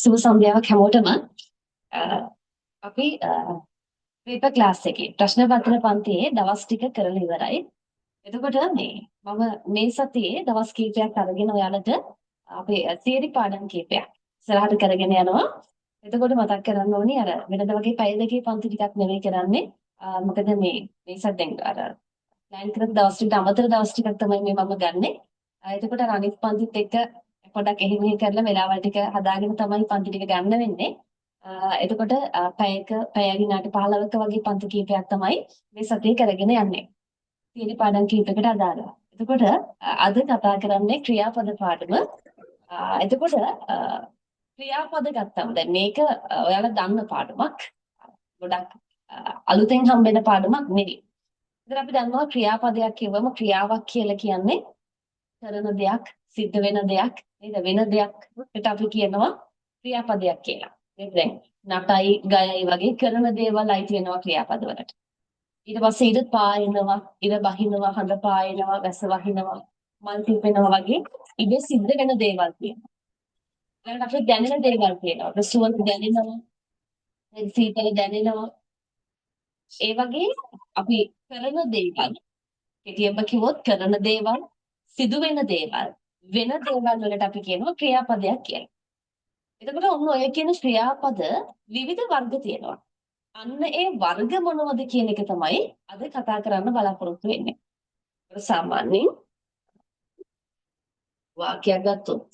සුබ සන්ධ්‍යාවක් හැමෝටම අපි පේපර් ක්ලාස් එකේ ප්‍රශ්න පත්‍ර පන්තියේ දවස් ටික කරලා ඉවරයි. එතකොට මම මේ සතියේ දවස් කීපයක් අරගෙන ඔයාලට අපේ තියරි පාඩම් කීපයක් ඉස්සරහට කරගෙන යනවා. එතකොට මතක් කරන්න ඕනි අර වෙනද වගේ පැය දෙකේ පන්ති ටිකක් නෙවෙයි කරන්නේ. මොකද මේ සද්දෙන් අර ප්ලෑන් කරපු දවස් ටිකට අමතර දවස් ටිකක් තමයි මම ගන්නෙ. එතකොට අර අනිත් පන්තිත් එක්ක පොඩ්ඩක් එහෙ මෙහෙ කරලා වෙලාවල් ටික හදාගෙන තමයි පන්ති ටික ගන්න වෙන්නේ. එතකොට පැය විනාඩි 15ක වගේ පන්ති කීපයක් තමයි මේ සතියේ කරගෙන යන්නේ. තියෙන පාඩම් කීපයකට අදාළව. එතකොට අද කතා කරන්නේ ක්‍රියාපද පාඩම. එතකොට ක්‍රියාපද ගත්තම දැන් මේක ඔයාලා දන්න පාඩමක්. ගොඩක් අලුතෙන් හම්බෙන පාඩමක් නෙවෙයි. ඉතින් අපි දන්නවා ක්‍රියාපදයක් කියවම ක්‍රියාවක් කියලා කියන්නේ කරන දෙයක්, සිද්ධ වෙන දෙයක්, නේද? වෙන දෙයක්කට අපි කියනවා ක්‍රියාපදයක් කියලා. නේද? දැන් නටයි, ගයයි වගේ කරන දේවල් අයිති වෙනවා ක්‍රියාපදවලට. ඊට පස්සේ ඉර පායනවා, ඉර බහිනවා, හඳ පායනවා, වැස්ස වහිනවා, මල් පිපෙනවා වගේ ඉබේ සිද්ධ වෙන දේවල් තියෙනවා. ඊළඟට අපිට දැනෙන දේවල් තියෙනවා. අපිට සුවඳ දැනෙනවා, සීතල දැනෙනවා. ඒ වගේ අපි කරන දේවල්, කෙටියෙන්ම කිව්වොත් කරන දේවල්, සිදුවෙන දේවල්, වෙන දේවල් වලට අපි කියනවා ක්‍රියාපදයක් කියලා. එතකොට ඔන්න ඔය කියන ක්‍රියාපද විවිධ වර්ග තියෙනවා. අන්න ඒ වර්ග මොනවද කියන එක තමයි අද කතා කරන්න බලාපොරොත්තු වෙන්නේ. සාමාන්‍යයෙන් වාක්‍යයක් ගත්තොත්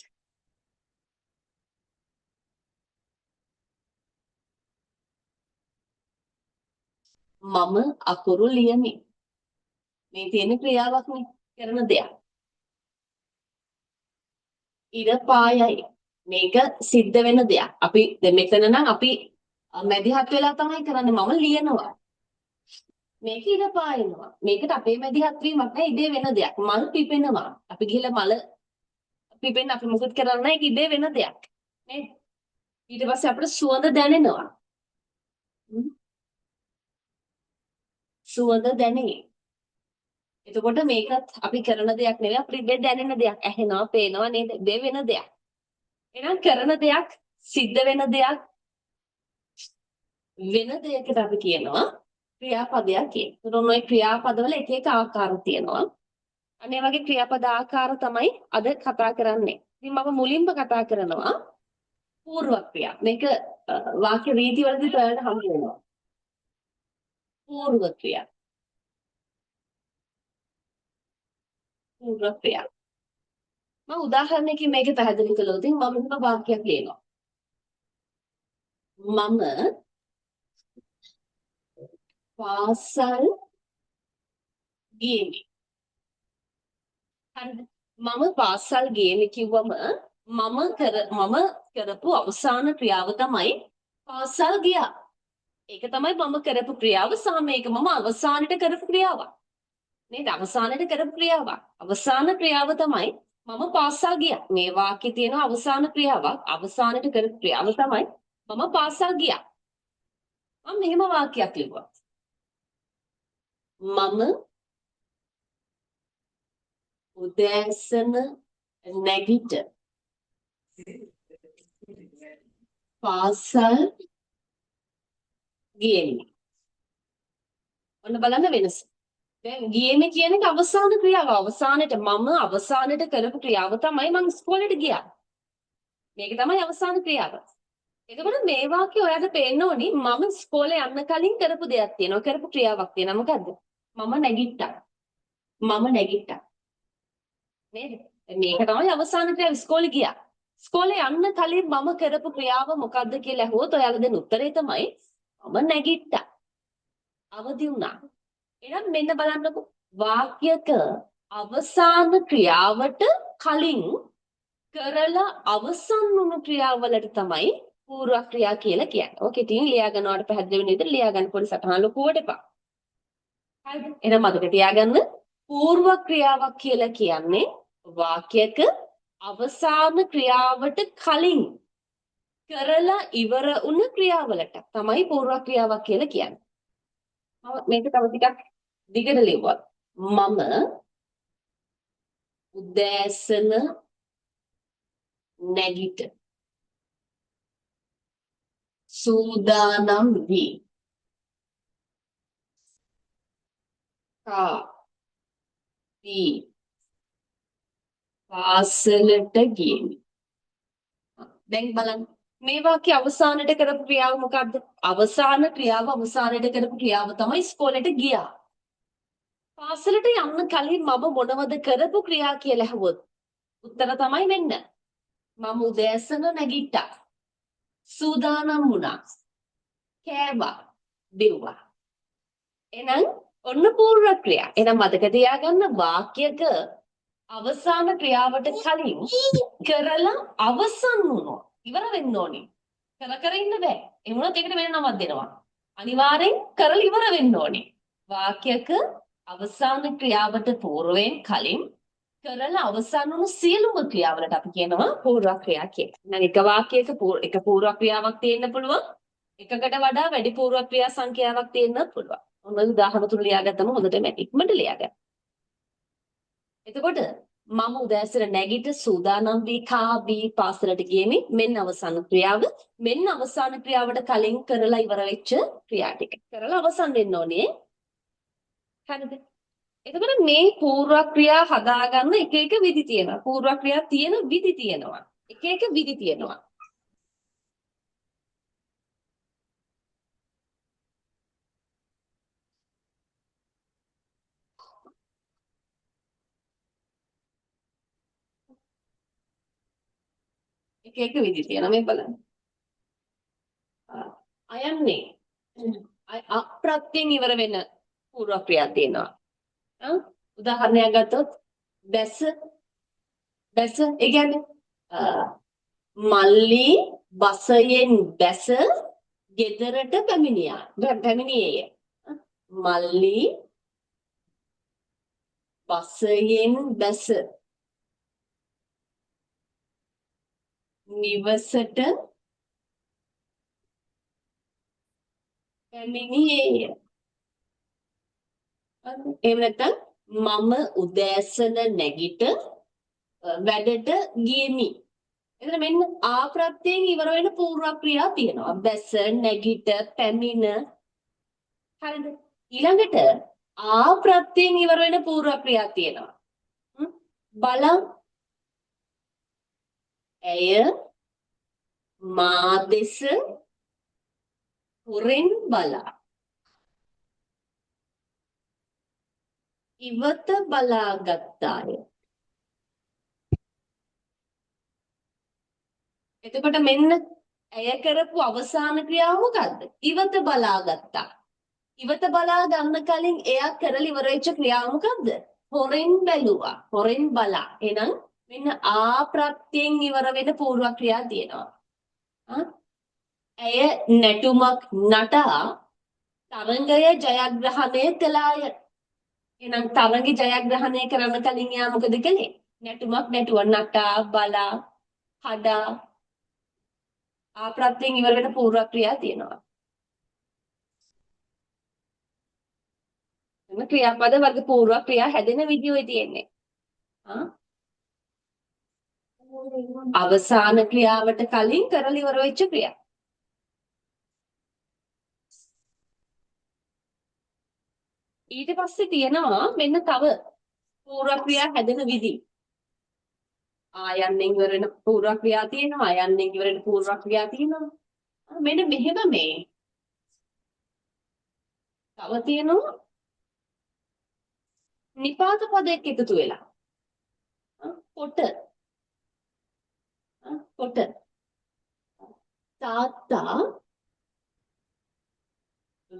මම අකුරු ලියමි. මේ තියෙන ක්‍රියාවක් නේ කරන දෙයක්. ඉර පායයි. මේක සිද්ධ වෙන දෙයක්. අපි දැන් මෙතන නම් අපි මැදිහත් වෙලා තමයි කරන්නේ. මම ලියනවා. මේක ඉර පායනවා. මේකට අපේ මැදිහත් වීමක් නෑ ඉබේ වෙන දෙයක්. මල් පිපෙනවා. අපි ගිහලා මල පිපෙන්න අපි මොකද කරන්නේ නැහැ ඉබේ වෙන දෙයක්. නේද? ඊට පස්සේ අපිට සුවඳ දැනෙනවා. සුවඳ දැනේ. එතකොට මේකත් අපි කරන දෙයක් නෙවෙයි අපිට ඉබේ දැනෙන දෙයක්. ඇහෙනවා, පේනවා නේද? ඉබේ වෙන දෙයක්. එහෙනම් කරන දෙයක්, සිද්ධ වෙන දෙයක්, වෙන දෙයකට අපි කියනවා ක්‍රියාපදයක් කියලා. ඒතකොට ඔය ක්‍රියාපදවල එක එක ආකාර තියෙනවා. අනේ වගේ ක්‍රියාපද ආකාර තමයි අද කතා කරන්නේ. ඉතින් මම මුලින්ම කතා කරනවා පූර්ව ක්‍රියා. මේක වාක්‍ය රීති වලදී ඔයාලට හම්බ වෙනවා. පූර්ව ක්‍රියා. පූර්ව ක්‍රියා. මම උදාහරණයකින් මේක පැහැදිලි කළොත් මම මෙහෙම වාක්‍යයක් ලියනවා. මම පාසල් ගියෙමි. හරිද? මම පාසල් ගියෙමි කිව්වම මම කරපු අවසාන ක්‍රියාව තමයි පාසල් ගියා. ඒක තමයි මම කරපු ක්‍රියාව සහ මේක මම අවසානට කරපු ක්‍රියාවක්. නේද? අවසානට කරපු ක්‍රියාවක්. අවසාන ක්‍රියාව තමයි මම පාසල් ගියා. මේ වාක්‍යයේ තියෙන අවසාන ක්‍රියාවක් අවසානට කරපු ක්‍රියාව තමයි මම පාසල් ගියා. මම මෙහෙම වාක්‍යයක් ලිව්වා. මම උදෑසන නැගිට පාසල් ගියෙමි. ඔන්න බලන්න වෙනස. දැන් ගියෙමි කියන එක අවසාන ක්‍රියාව. අවසානට මම අවසානට කරපු ක්‍රියාව තමයි මම ඉස්කෝලේට ගියා. මේක තමයි අවසාන ක්‍රියාව. එතකොට මේ වාක්‍යය ඔයාලට පේන්න ඕනි මම ඉස්කෝලේ යන්න කලින් කරපු දෙයක් තියෙනවා. කරපු ක්‍රියාවක් තියෙනවා. මොකද්ද? මම නැගිට්ටා. මම නැගිට්ටා. නේද? මේක තමයි අවසාන ක්‍රියාව. ඉස්කෝලේ ගියා. ඉස්කෝලේ යන්න කලින් මම කරපු ක්‍රියාව මොකද්ද කියලා අහුවොත් ඔයාලා දෙන උත්තරේ තමයි මම නැගිට්ටා. අවදි වුණා. එහෙනම් මෙන්න බලන්නකෝ. වාක්‍යක අවසාන ක්‍රියාවට කලින් කරලා අවසන් වුණු ක්‍රියාවලට තමයි පූර්ව ක්‍රියා කියලා කියන්නේ. ඕකේ ඉතින් ලියා ගන්නවට පැහැදිලි වෙන විදිහට ලියා ගන්න පොඩි සටහන ලොකුවට එපා. හරිද? එහෙනම් මතක තියාගන්න පූර්ව ක්‍රියාවක් කියලා කියන්නේ වාක්‍යක අවසාන ක්‍රියාවට කලින් කරලා ඉවර වුණ ක්‍රියාවලට තමයි පූර්ව ක්‍රියාවක් කියලා කියන්නේ. මේක තව ටිකක් දිගට ලිව්වා. මම උදෑසන නැගිට සූදානම් වී කා වී පාසලට ගියමි. දැන් බලන්න මේ වාක්‍ය අවසානයේ කරපු ක්‍රියාව මොකක්ද? අවසාන ක්‍රියාව අවසානයේ කරපු ක්‍රියාව තමයි ඉස්කෝලේට ගියා. පාසලට යන්න කලින් මම මොනවද කරපු ක්‍රියා කියලා අහුවොත් උත්තර තමයි මෙන්න. මම උදෑසන නැගිට්ටා. සූදානම් වුණා. කෑවා. බිව්වා. එහෙනම් ඔන්න පූර්ව ක්‍රියා. එහෙනම් මතක තියාගන්න වාක්‍යක අවසාන ක්‍රියාවට කලින් කරලා අවසන් වුණොත් ඉවර වෙන්න ඕනේ. කර ඉන්න බෑ. ඒ වුණොත් ඒකට වෙන නමක් දෙනවා. අනිවාර්යෙන් කරලා ඉවර වෙන්න ඕනේ. වාක්‍යක අවසාන ක්‍රියාවට పూర్වයෙන් කලින් කරලා අවසන් වුණු සියලුම ක්‍රියාවලට අපි කියනවා පූර්ව ක්‍රියා කියලා. එහෙනම් එක වාක්‍යයක එක පූර්ව ක්‍රියාවක් තියෙන්න පුළුවන්. එකකට වඩා වැඩි පූර්ව ක්‍රියා සංඛ්‍යාවක් තියෙන්නත් පුළුවන්. ඔන්න උදාහරණ තුන ලියාගත්තම හොඳටම ඉක්මනට ලියාගන්න. එතකොට මම උදෑසන නැගිට සූදානම් වී කා බී පාසලට ගියෙමි. මෙන්න අවසන් ක්‍රියාව. මෙන්න අවසාන ක්‍රියාවට කලින් කරලා ඉවර වෙච්ච ක්‍රියා ටික. කරලා අවසන් වෙන්න ඕනේ. හරිද? එතකොට මේ පූර්ව ක්‍රියා හදාගන්න එක එක විදි තියෙනවා. පූර්ව ක්‍රියා තියෙන විදි තියෙනවා. එක එක විදි තියෙනවා. එක එක විදි තියෙනවා මේ බලන්න. අයන්නේ අප්‍රත්‍යයෙන් ඉවර වෙන පූර්ව ක්‍රියා තියෙනවා. උදාහරණයක් ගත්තොත් බැස ඒ කියන්නේ මල්ලි බසයෙන් බැස ගෙදරට පැමිණියේය. මල්ලි බසයෙන් බැස නිවසට පැමිණියේය. එහෙම නැත්නම් මම උදෑසන නැගිට වැඩට ගියෙමි. එතන මෙන්න ආප්‍රත්‍යයෙන් ඉවර වෙන පූර්ව ක්‍රියා තියෙනවා. බැස, නැගිට, පැමිණ. හරිද? ඊළඟට ආප්‍රත්‍යයෙන් ඉවර වෙන පූර්ව ක්‍රියා තියෙනවා. බලන් ඇය මා දෙස හොරෙන් බලා ඉවත බලා ගත්තාය. එතකොට මෙන්න ඇය කරපු අවසාන ක්‍රියාව මොකද්ද? ඉවත බලා ගත්තා. ඉවත බලා ගන්න කලින් එයා කරලා ඉවර වෙච්ච ක්‍රියාව මොකද්ද? හොරෙන් බැලුවා. හොරෙන් බලා. එහෙනම් මෙන්න ආප්‍රත්‍යයෙන් ඉවර වෙන පූර්ව ක්‍රියා තියෙනවා. ඇය නැටුමක් නටා තරංගය ජයග්‍රහණය කළාය. එහෙනම් තරංගය ජයග්‍රහණය කරන්න කලින් එයා මොකද කළේ? නැටුමක් නැටුවා. නටා, බලා, හඩා ආප්‍රත්‍යයෙන් ඉවර වෙන පූර්ව ක්‍රියා තියෙනවා. එම ක්‍රියාපද වර්ග පූර්ව ක්‍රියා හැදෙන විදිය ඔය තියෙන්නේ. අවසාන ක්‍රියාවට කලින් කරලා ඉවර වෙච්ච ක්‍රියා. ඊට පස්සේ තියෙනවා මෙන්න තව පූර්ව ක්‍රියා හැදෙන විදි. ආයන්නෙන් ඉවර වෙන පූර්ව ක්‍රියා තියෙනවා. ආයන්නෙන් ඉවර වෙන පූර්ව ක්‍රියා තියෙනවා. මෙන්න මෙහෙම මේ. තව තියෙනවා නිපාත පදයක් එකතු වෙලා. කොට තාත්තා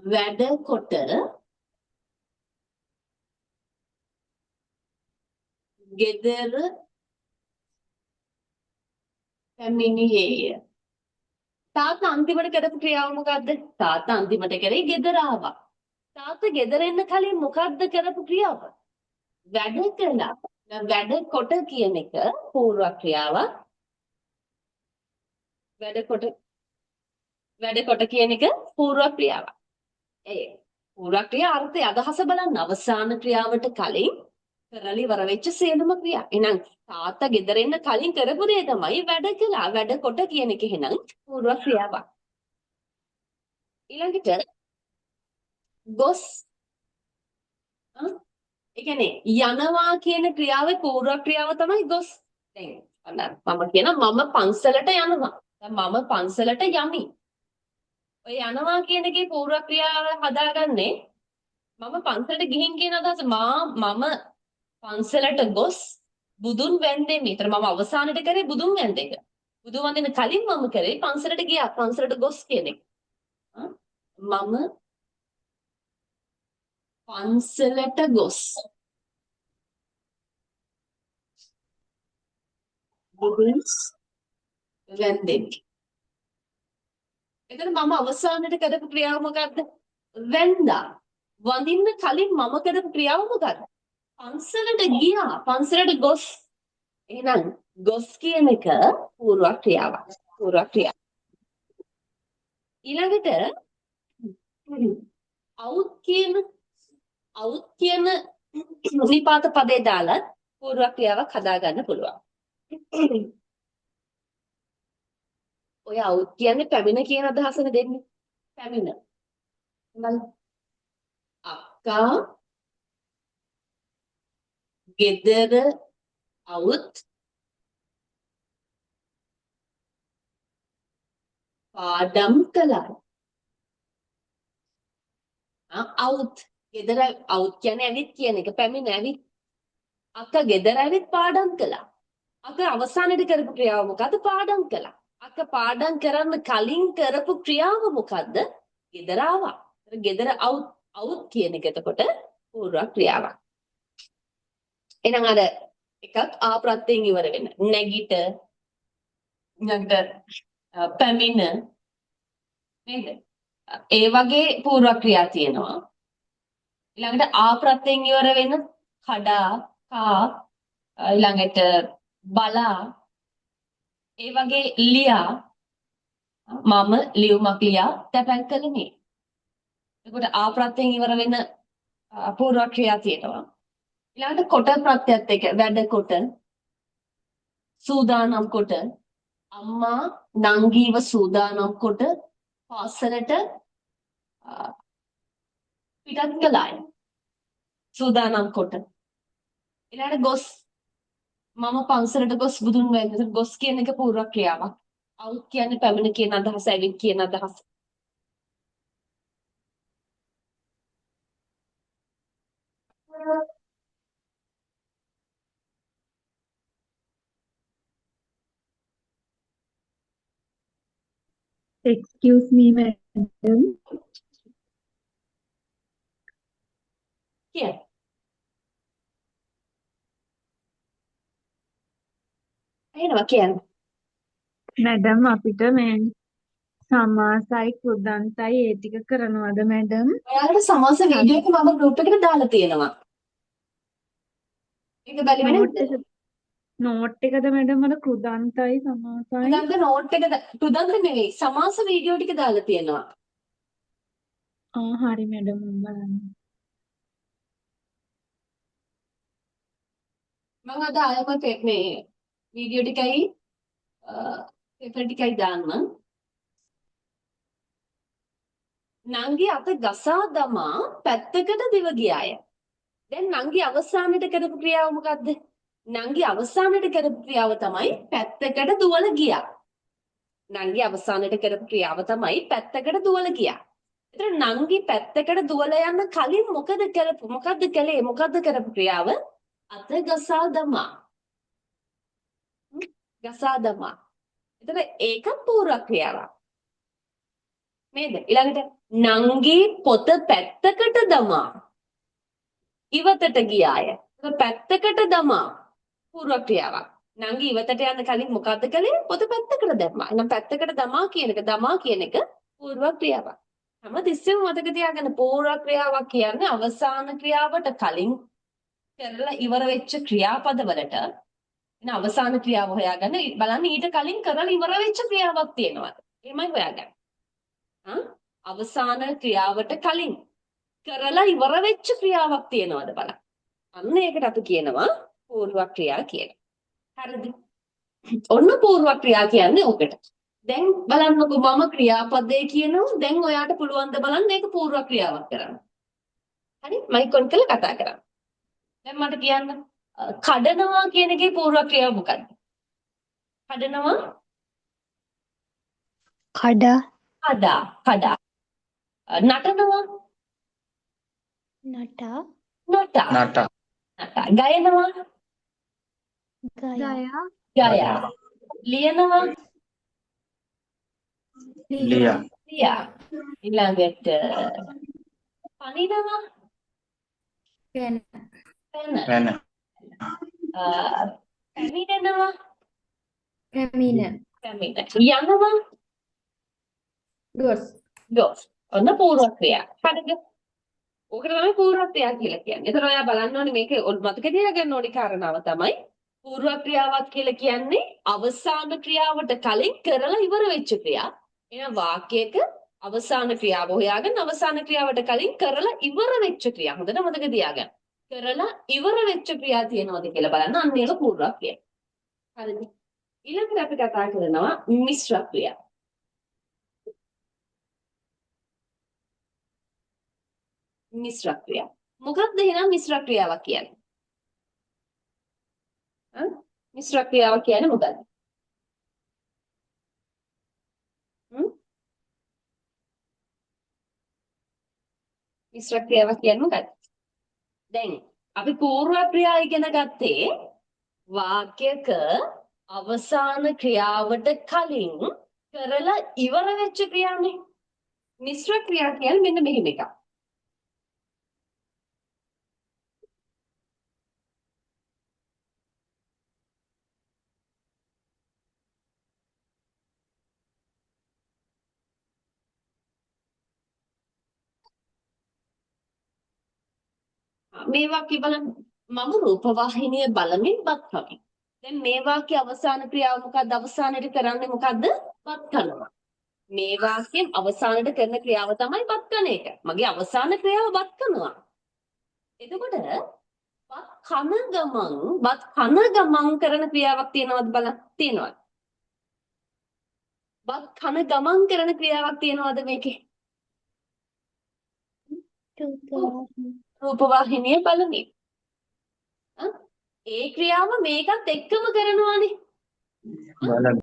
වැඩ කොට ගෙදර පැමිණියේය. තාත්තා අන්තිමට කරපු ක්‍රියාව මොකද්ද? තාත්තා අන්තිමට කරේ ගෙදර ආවා. තාත්තා ගෙදර එන්න කලින් මොකද්ද කරපු ක්‍රියාව? වැඩ කළා. වැඩ කොට කියන එක පූර්ව ක්‍රියාවක්. වැඩ කොට කියන එක පූර්ව ක්‍රියාවක්. ඒ පූර්ව ක්‍රියා අර්ථය අදහස බලන්න අවසාන ක්‍රියාවට කලින් කරලා ඉවර වෙච්ච සියලුම ක්‍රියා. එහෙනම් තාත්තා ගෙදර එන්න කලින් කරපු දේ තමයි වැඩ කළා. වැඩ කොට කියන එක එහෙනම් පූර්ව ක්‍රියාවක්. ඊළඟට ගොස් ඒ කියන්නේ යනවා කියන ක්‍රියාවේ පූර්ව ක්‍රියාව තමයි ගොස්. දැන් මම කියනවා මම පන්සලට යනවා. දැන් මම පන්සලට යමි. ඔය යනවා කියන එකේ පූර්ව ක්‍රියාව හදාගන්නේ මම පන්සලට ගිහින් කියන අදහස මම පන්සලට ගොස් බුදුන් වැන්දෙමි. ඒතර මම අවසානයේ කරේ බුදුන් වැන්ද එක. බුදුන් වන්දින කලින් මම කරේ පන්සලට ගියා. පන්සලට ගොස් කියන එක. මම පන්සලට ගොස් බුදුන් වැන්දෙමි. එතන මම අවසානයේ කරපු ක්‍රියාව මොකද්ද? වැන්දා. වඳින්න කලින් මම කරපු ක්‍රියාව මොකද්ද? පන්සලට ගියා. පන්සලට ගොස්. එහෙනම් ගොස් කියන එක පූර්ව ක්‍රියාවක්. පූර්ව ක්‍රියාව. ඊළඟට අවුත් කියන නිපාත පදේ දාලා පූර්ව ක්‍රියාවක් හදාගන්න පුළුවන්. ඔය අවුත් කියන්නේ පැමිණ කියන අදහසනේ දෙන්නේ. පැමිණ. අක්කා ගෙදර අවුත් පාඩම් කළා. අවුත් ගෙදර අවුත් කියන්නේ ඇවිත් කියන එක පැමිණ ඇවිත්. අක්කා ගෙදර ඇවිත් පාඩම් කළා. අක්කා අවසානයේ කරපු ක්‍රියාව මොකද්ද? පාඩම් කළා. අක්කා පාඩම් කරන්න කලින් කරපු ක්‍රියාව මොකද්ද? ගෙදර ආවා. ගෙදර අවුත් කියන එක එතකොට පූර්ව ක්‍රියාවක්. එහෙනම් අර එකක් ආ ප්‍රත්‍යයෙන් ඉවර වෙන. නැගිට පැමිණ නේද? ඒ වගේ පූර්ව ක්‍රියා තියෙනවා. ඊළඟට ආ ප්‍රත්‍යයෙන් ඉවර වෙන කඩා, කා ඊළඟට බලා ඒ වගේ ලියා මම ලියුමක් ලියා තැපැල් කළේ. එතකොට ආ ප්‍රත්‍යයෙන් ඉවර වෙන පූර්ව ක්‍රියා තියෙනවා. ඊළඟට කොට ප්‍රත්‍යයත් එක්ක වැඩ කොට සූදානම් කොට අම්මා නංගීව සූදානම් කොට පාසලට පිටත් කළාය. සූදානම් කොට. ඊළඟට ගොස් මම පන්සලට ගොස් බුදුන් වැන්ද. ගොස් කියන එක පූර්ව ක්‍රියාවක්. අවුත් කියන්නේ පැමිණ කියන අදහස, ඇවිත් කියන අදහස. Excuse me, madam. කිය. එහෙනවා කියන්නේ. මැඩම් අපිට මේ සමාසයි කුදන්තයි ඒ ටික කරනවද මැඩම්? ඔයාලට සමාස වීඩියෝ එක මම ගෲප් එකට දාලා තියෙනවා. ඒක බැලුවේ නැද්ද? නෝට් එකද මැඩම් අර කුදන්තයි සමාසයි? කුදන්ත නෝට් එක කුදන්ත නෙවෙයි සමාස වීඩියෝ ටික දාලා තියෙනවා. හරි මැඩම් මම බලන්න. මම අද ආයම මේ වීඩියෝ ටිකයි පේපර් ටිකයි දාන්න. නංගි අත ගසා දමා පැත්තකට දිව ගියාය. දැන් නංගි අවසානයේ කරපු ක්‍රියාව මොකද්ද? නංගි අවසානයේ කරපු ක්‍රියාව තමයි පැත්තකට දුවලා ගියා. නංගි අවසානයේ කරපු ක්‍රියාව තමයි පැත්තකට දුවලා ගියා. ඒතර නංගි පැත්තකට දුවලා යන්න කලින් මොකද කළේ? මොකද්ද කරපු ක්‍රියාව? අත ගසා දමා. ගසා දමා. ඒතර ඒක පූර්ව ක්‍රියාවක්. නේද? ඊළඟට නංගි පොත පැත්තකට දමා ඉවතට ගියාය. ඒක පැත්තකට දමා පූර්ව ක්‍රියාවක්. නංගි ඉවතට යන්න කලින් මොකද්ද කළේ? පොත පැත්තකට දැම්මා. එහෙනම් පැත්තකට දමා කියන එක පූර්ව ක්‍රියාවක්. හැම තිස්සෙම මතක තියාගන්න පූර්ව ක්‍රියාවක් කියන්නේ අවසාන ක්‍රියාවට කලින් කරලා ඉවර වෙච්ච ක්‍රියාපදවලට එන අවසාන ක්‍රියාව හොයාගන්න බලන්න ඊට කලින් කරලා ඉවර වෙච්ච ක්‍රියාවක් තියෙනවද? එහෙමයි හොයාගන්න. අවසාන ක්‍රියාවට කලින් කරලා ඉවර වෙච්ච ක්‍රියාවක් තියෙනවද බලන්න. අන්න ඒකට අපි කියනවා පූර්ව ක්‍රියා කියලා. හරිද? ඔන්න පූර්ව ක්‍රියා කියන්නේ ඔකට. දැන් බලන්නකෝ මම ක්‍රියාපදේ කියනවා. දැන් ඔයාට පුළුවන් ද බලන්න මේක පූර්ව ක්‍රියාවක් කරන්න. හරි මයික් ඔන් කරලා කතා කරන්න. දැන් මට කියන්න කඩනවා කියන එකේ පූර්ව ක්‍රියාව මොකක්ද? කඩනවා කඩා කඩා නටනවා නටා නටා නට ගයනවා ගයා ගයා ලියනවා ලියා ලියා ඊළඟට පනිනවා පෙන පැන වෙන පැමිණෙනවා පැමිණ යනවා ගොස් ගොස් ඔන්න පූර්ව ක්‍රියා හරිද ඕකට තමයි පූර්ව ක්‍රියා කියලා කියන්නේ. එතන ඔයා බලන්න ඕනේ මේක මතක තියාගන්න ඕනේ කාරණාව තමයි පූර්ව ක්‍රියාවක් කියලා කියන්නේ අවසාන ක්‍රියාවට කලින් කරලා ඉවර වෙච්ච ක්‍රියා. එහෙනම් වාක්‍යයක අවසාන ක්‍රියාව හොයාගෙන අවසාන ක්‍රියාවට කලින් කරලා ඉවර වෙච්ච ක්‍රියා. හොඳට මතක තියාගන්න. කරලා ඉවර වෙච්ච ක්‍රියා තියෙනවද කියලා බලන්න අන්න ඒක පූර්ව ක්‍රියා. හරිද? ඊළඟට අපි කතා කරනවා මිශ්‍ර ක්‍රියා. මිශ්‍ර ක්‍රියා. මොකක්ද එහෙනම් මිශ්‍ර ක්‍රියාවක් කියන්නේ? මිශ්‍ර ක්‍රියාවක් කියන්නේ මොකක්ද? මිශ්‍ර ක්‍රියාවක් කියන්නේ මොකක්ද? දැන් අපි පූර්ව ක්‍රියා ඉගෙන ගත්තේ වාක්‍යයක අවසාන ක්‍රියාවට කලින් කරලා ඉවර වෙච්ච ක්‍රියානේ. මිශ්‍ර ක්‍රියා කියන්නේ මෙන්න මෙහෙම එකක්. මේ වාක්‍ය බලන්න මම රූපවාහිනිය බලමින් බත් කමි. දැන් මේ වාක්‍ය අවසාන ක්‍රියාව මොකක්ද? අවසානයේ කරන්නේ මොකද්ද? බත් කනවා. මේ වාක්‍යයෙන් අවසානයේ කරන ක්‍රියාව තමයි බත් කන එක. මගේ අවසාන ක්‍රියාව බත් කනවා. එතකොට බත් කන ගමන් කරන ක්‍රියාවක් තියෙනවද බලන්න. තියෙනවද? බත් කන ගමන් කරන ක්‍රියාවක් තියෙනවද මේකේ? රූපවාහිනිය බලමින්. ඒ ක්‍රියාව මේකත් එක්කම කරනවානේ. බලන්න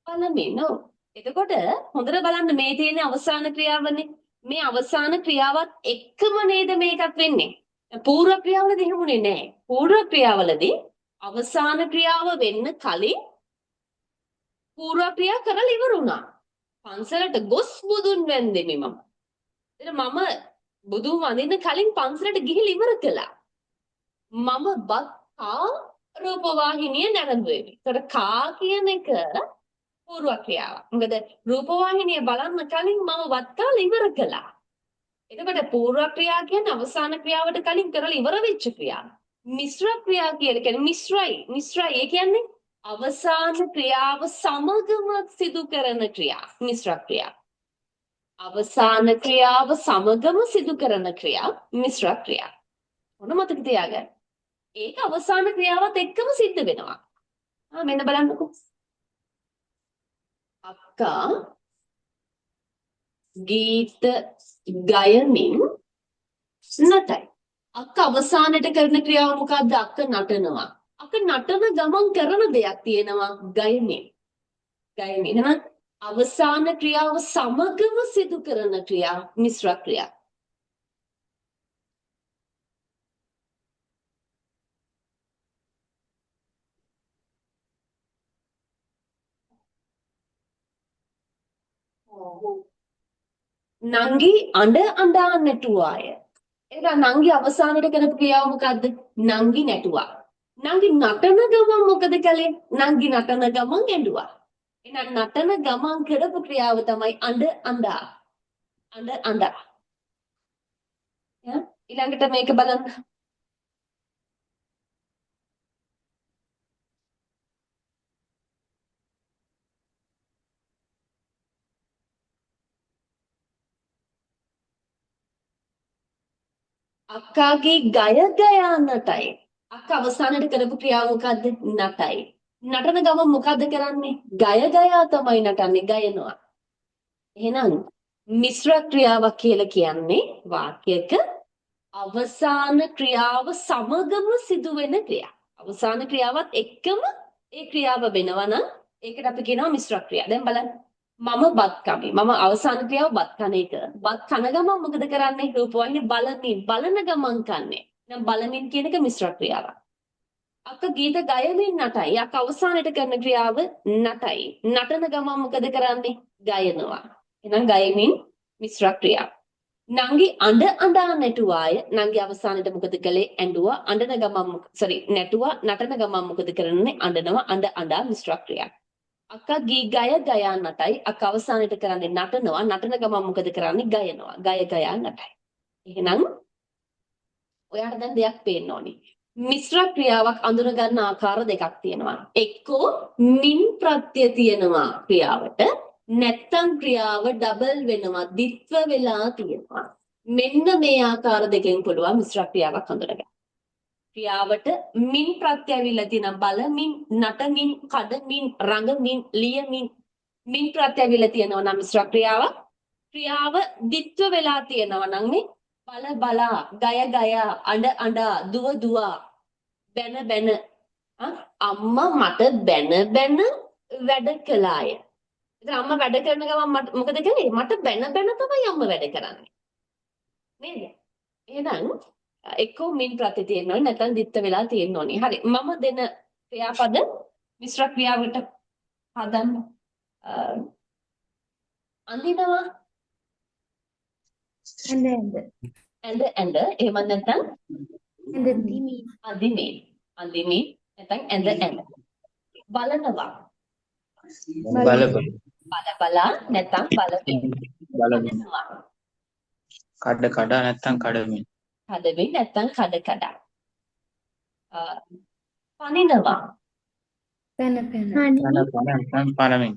බලමින්. ඔව්. එතකොට හොඳට බලන්න මේ තියෙන අවසාන ක්‍රියාවනේ. මේ අවසාන ක්‍රියාවත් එක්කම නේද මේකත් වෙන්නේ. පූර්ව ක්‍රියාවලදී එහෙමුනේ නැහැ. පූර්ව ක්‍රියාවලදී අවසාන ක්‍රියාව වෙන්න කලින් පූර්ව ක්‍රියා කරලා ඉවර වුණා. පන්සලට ගොස් බුදුන් වැන්දෙමි මම. එතන මම බුදුන් වඳින්න කලින් පන්සලට ගිහිල්ලා ඉවර කළා. මම බත් කා රූපවාහිනිය නැරඹුවෙමි. ඒතර කා කියන එක පූර්ව ක්‍රියාවක්. මොකද රූපවාහිනිය බලන්න කලින් මම වත් කාලා ඉවර කළා. එතකොට පූර්ව ක්‍රියා කියන්නේ අවසාන ක්‍රියාවට කලින් කරලා ඉවර වෙච්ච ක්‍රියාව. මිශ්‍ර ක්‍රියා කියන්නේ මිශ්‍රයි. ඒ කියන්නේ අවසාන ක්‍රියාව සමගම සිදු කරන ක්‍රියා. මිශ්‍ර ක්‍රියා. අවසාන ක්‍රියාව සමගම සිදු කරන ක්‍රියා මිශ්‍ර ක්‍රියා. මොන මතක තියාගන්න. ඒක අවසාන ක්‍රියාවත් එක්කම සිද්ධ වෙනවා. මෙන්න බලන්නකෝ. අක්කා ගීත ගයමින් නටයි. අක්ක අවසානයේ කරන ක්‍රියාව මොකද්ද? අක්ක නටනවා. අක්ක නටන ගමන් කරන දෙයක් තියෙනවා ගයමින්. එහෙනම් අවසාන ක්‍රියාව සමගම සිදු කරන ක්‍රියා මිශ්‍ර ක්‍රියා. නංගි අඬා නැටුවාය. එහෙනම් නංගි අවසානයේ කරපු ක්‍රියාව මොකද්ද? නංගි නැටුවා. නංගි නටන ගමන් මොකද කළේ? නංගි නටන ගමන් ඇඬුවා. එහෙනම් නටන ගමන් කරපු ක්‍රියාව තමයි අඬා. ඊළඟට මේක බලන්න. අක්කාගේ ගය ගයා නටයි. අක්ක අවසානයේ කරපු ක්‍රියාව මොකද්ද? නටයි. නටන ගමන් මොකද්ද කරන්නේ? ගය ගයා තමයි නටන්නේ, ගයනවා. එහෙනම් මිශ්‍ර ක්‍රියාවක් කියලා කියන්නේ වාක්‍යයක අවසාන ක්‍රියාව සමගම සිදුවෙන ක්‍රියාව. අවසාන ක්‍රියාවත් එක්කම ඒ ක්‍රියාව වෙනවා නම් ඒකට අපි කියනවා මිශ්‍ර ක්‍රියා. දැන් බලන්න. මම බත් කමි. මම අවසාන ක්‍රියාව බත් කන එක. බත් කන ගමන් මොකද කරන්නේ? රූපවාහිනිය බලන ගමන් කන්නේ. දැන් බලමින් කියන එක මිශ්‍ර ක්‍රියාවක්. අක්ක ගීත ගයමින් නටයි. අක්ක අවසානයේ කරන ක්‍රියාව නටයි. නටන ගමන් මොකද කරන්නේ? ගයනවා. එහෙනම් ගයමින් මිශ්‍ර ක්‍රියාව. නංගි අඬ නැටුවාය. නංගි අවසානයේ මොකද කළේ? ඇඬුවා. අඬන ගමන් නැටුවා. නටන ගමන් මොකද කරන්නේ? අඬනවා. අඬා මිශ්‍ර ක්‍රියාව. අක්කා ගී ගය ගයා නටයි. අක්කා අවසානයේ කරන්නේ නටනවා. නටන ගමන් මොකද කරන්නේ? ගයනවා. ගය ගයා නටයි. එහෙනම් ඔයාට දැන් දෙයක් පේන්න ඕනි. මිශ්‍ර ක්‍රියාවක් අඳුර ගන්න ආකාර දෙකක් තියෙනවා. එක්කෝ මින් ප්‍රත්‍ය තියෙනවා ක්‍රියාවට. නැත්තම් ක්‍රියාව ඩබල් වෙනවා, ද්විත්ව වෙලා තියෙනවා. මෙන්න මේ ආකාර දෙකෙන් පුළුවන් මිශ්‍ර ක්‍රියාවක් හඳුනගන්න. ක්‍රියාවට මින් ප්‍රත්‍ය ඇවිල්ලා තියෙනවා. බලමින්, නටමින්, කඩමින්, රඟමින්, ලියමින් මින් ප්‍රත්‍ය ඇවිල්ලා තියෙනවා නම් මිශ්‍ර ක්‍රියාවක්. ක්‍රියාව ද්විත්ව වෙලා තියෙනවා නම් මේ බලා, ගය ගයා, අඬ දුව දුවා, බැන අම්මා මට බැන වැඩ කළාය. ඉතින් අම්මා වැඩ කරන ගමන් මොකද කළේ? මට බැන තමයි අම්මා වැඩ කරන්නේ. නේද? එහෙනම් එක්කෝ මින් ප්‍රත්‍ය තියෙන්න ඕනේ නැත්නම් දිත්ත වෙලා තියෙන්න ඕනේ. හරි. මම දෙන ක්‍රියාපද මිශ්‍ර ක්‍රියාවට හදන්න. අඳිනවා. ඇඳ. එහෙම නැත්නම් අඳිමින් නැත්නම් ඇඳ. බලනවා. බලා නැත්නම් බලමින්. කඩ නැත්තම් කඩමින්. කඩමින් නැත්නම් කඩ. පනිනවා. නැත්තම් පනමින්.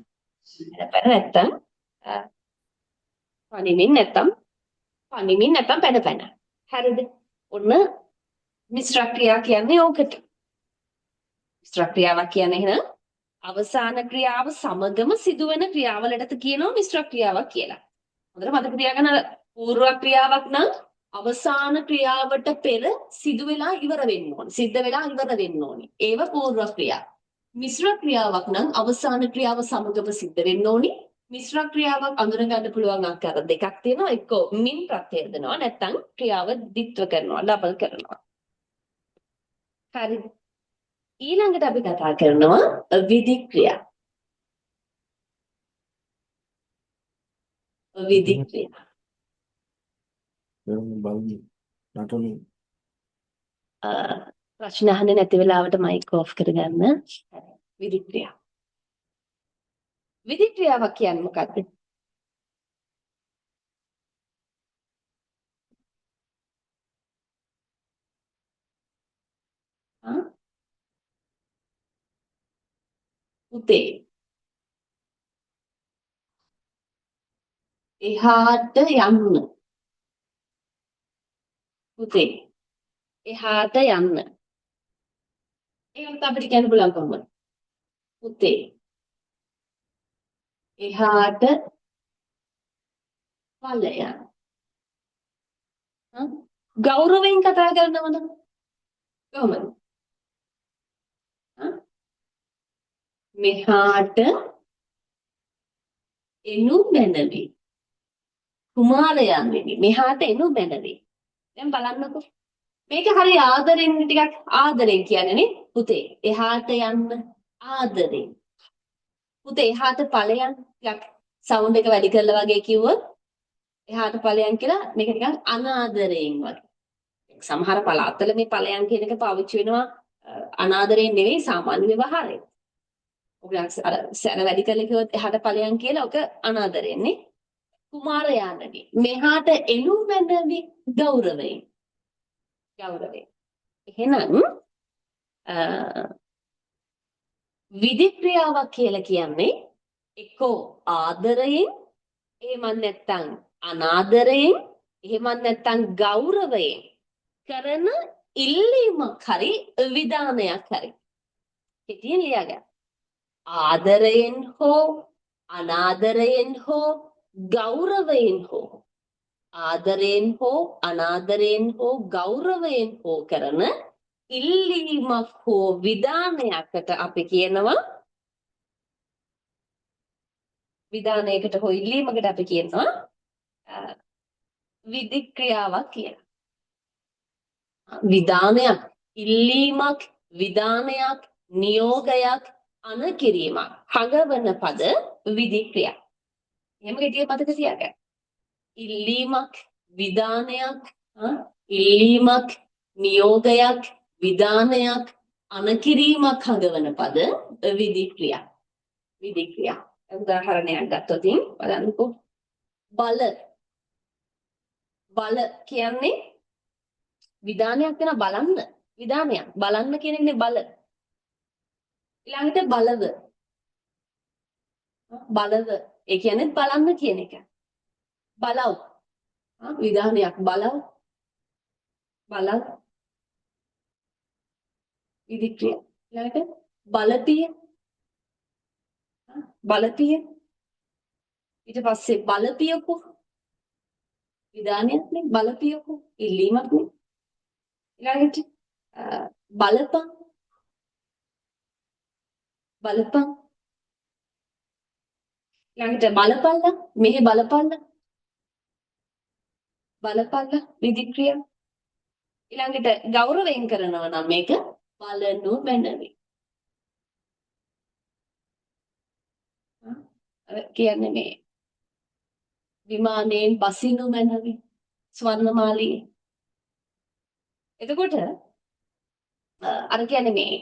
නැත්නම් පනිමින් නැත්නම් පැන. හරිද? ඔන්න මිශ්‍ර ක්‍රියා කියන්නේ ඕකට. මිශ්‍ර ක්‍රියාවක් කියන්නේ එහෙනම් අවසාන ක්‍රියාව සමගම සිදුවෙන ක්‍රියාවලට කියනවා මිශ්‍ර ක්‍රියාවක් කියලා. හොඳට මතක තියාගන්න. පූර්ව ක්‍රියාවක් නම් අවසාන ක්‍රියාවට පෙර සිදු වෙලා ඉවර වෙන්න ඕනේ. සිද්ධ වෙලා ඉවර වෙන්න ඕනේ. ඒව පූර්ව ක්‍රියා. මිශ්‍ර ක්‍රියාවක් නම් අවසාන ක්‍රියාව සමගම සිද්ධ වෙන්න ඕනේ. මිශ්‍ර ක්‍රියාවක් අඳුර ගන්න පුළුවන් ආකාර දෙකක් තියෙනවා. එක්කෝ මින් ප්‍රත්‍ය දෙනවා නැත්නම් ක්‍රියාව ද්විත්ව කරනවා, ඩබල් කරනවා. හරිද? ඊළඟට අපි කතා කරනවා විධික්‍රියා. විධික්‍රියා. ප්‍රශ්න අහන්නේ නැති වෙලාවට මයික් ඔෆ් කරගන්න. විධික්‍රියා. විධික්‍රියාවක් කියන්නේ මොකක්ද? උතේ එහාට යන්න. උතේ එහාට යන්න. ඒකට අපිට කියන්න පුළුවන් කොහොමද? උතේ එහාට ඵලයන්. ගෞරවයෙන් කතා කරනවද? කොහොමද? මෙහාට එනු මැනවි. කුමාරයන් වෙනි. මෙහාට එනු මැනවි. දැන් බලන්නකෝ. මේක හරි ආදරෙන් ටිකක් ආදරෙන් කියන්නේ නේ. පුතේ එහාට යන්න ආදරෙන්. පුතේ එහාට ඵලයන් ටිකක් සවුන්ඩ් එක වැඩි කරලා වගේ කිව්වොත් එහාට ඵලයන් කියලා මේක නිකන් අනාදරයෙන් වගේ. සමහර පළාත්වල මේ ඵලයන් කියන එක පාවිච්චි වෙනවා අනාදරයෙන් නෙවෙයි සාමාන්‍ය ව්‍යවහාරයෙන්. ඔබ අර සැර වැඩි කරලා කිව්වොත් එහාට ඵලයන් කියලා ඔක අනාදරයෙන් නේ. කුමාරයාණනි මෙහාට එනු මැනවි ගෞරවයෙන්. එහෙනම් විධික්‍රියාවක් කියලා කියන්නේ එක්කෝ ආදරයෙන්, එහෙම නැත්නම් අනාදරයෙන්, එහෙම නැත්නම් ගෞරවයෙන් කරන ඉල්ලීමක් හරි විධානයක් හරි. හිතින් ලියාගන්න. ආදරයෙන් හෝ අනාදරයෙන් හෝ ගෞරවයෙන් හෝ ආදරයෙන් හෝ අනාදරයෙන් හෝ ගෞරවයෙන් හෝ කරන ඉල්ලීමක් හෝ විධානයකට අපි කියනවා විධානයකට හෝ ඉල්ලීමකට අපි කියනවා විධික්‍රියාවක් කියලා. විධානයක්, ඉල්ලීමක්, විධානයක්, නියෝගයක්, අනකිරීමක් හඟවන පද විධික්‍රියා. එහෙම ගැටිය මතක තියාගන්න. ඉල්ලීමක්, විධානයක්, ඉල්ලීමක්, නියෝගයක්, විධානයක්, අනකිරීමක් හඟවන පද විධික්‍රියා. විධික්‍රියා. උදාහරණයක් ගත්තොත් බලන්නකෝ. බල. බල කියන්නේ විධානයක් වෙන බලන්න. විධානයක්. බලන්න කියන එකනේ බල. ඊළඟට බලව. බලව. ඒ කියන්නේ බලන්න කියන එක. බලව. විධානයක් බලව. බලව. විධික්‍රියා. ඊළඟට බලපිය. බලපිය. ඊට පස්සේ බලපියකෝ. විධානයක් නේ බලපියකෝ. ඉල්ලීමක් නේ. ඊළඟට බලපං. බලපං. ඊළඟට බලපල්ලා. මෙහි බලපල්ලා. බලපල්ලා විධික්‍රියා. ඊළඟට ගෞරවයෙන් කරනවා නම් මේක බලනු මැනවි. කියන්නේ මේ විමානයෙන් බසිනු මැනවි. ස්වර්ණමාලියේ. එතකොට අර කියන්නේ මේ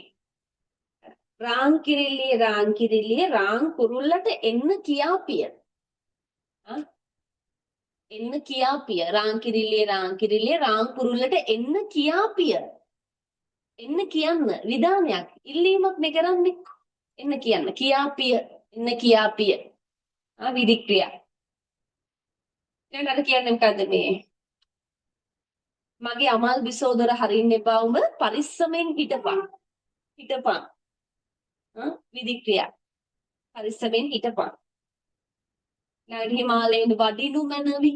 රාන් කිරිල්ලියේ රාන් කුරුල්ලට එන්න කියාපිය. එන්න කියාපිය. රාන් කිරිල්ලියේ රාන් කුරුල්ලට එන්න කියාපිය. එන්න කියන්න විධානයක් ඉල්ලීමක් නේ කරන්නේ. එන්න කියන්න කියාපිය. එන්න කියාපිය. විධික්‍රියා. දැන් අර කියන්නේ මොකද්ද මේ? මගේ අමල් බිසෝදර හරින්න එපා උඹ පරිස්සමෙන් හිටපන්. හිටපන්. විධික්‍රියා. පරිස්සමෙන් හිටපන්. ඊළඟට හිමාලයෙන් වඩිනු මැනවි.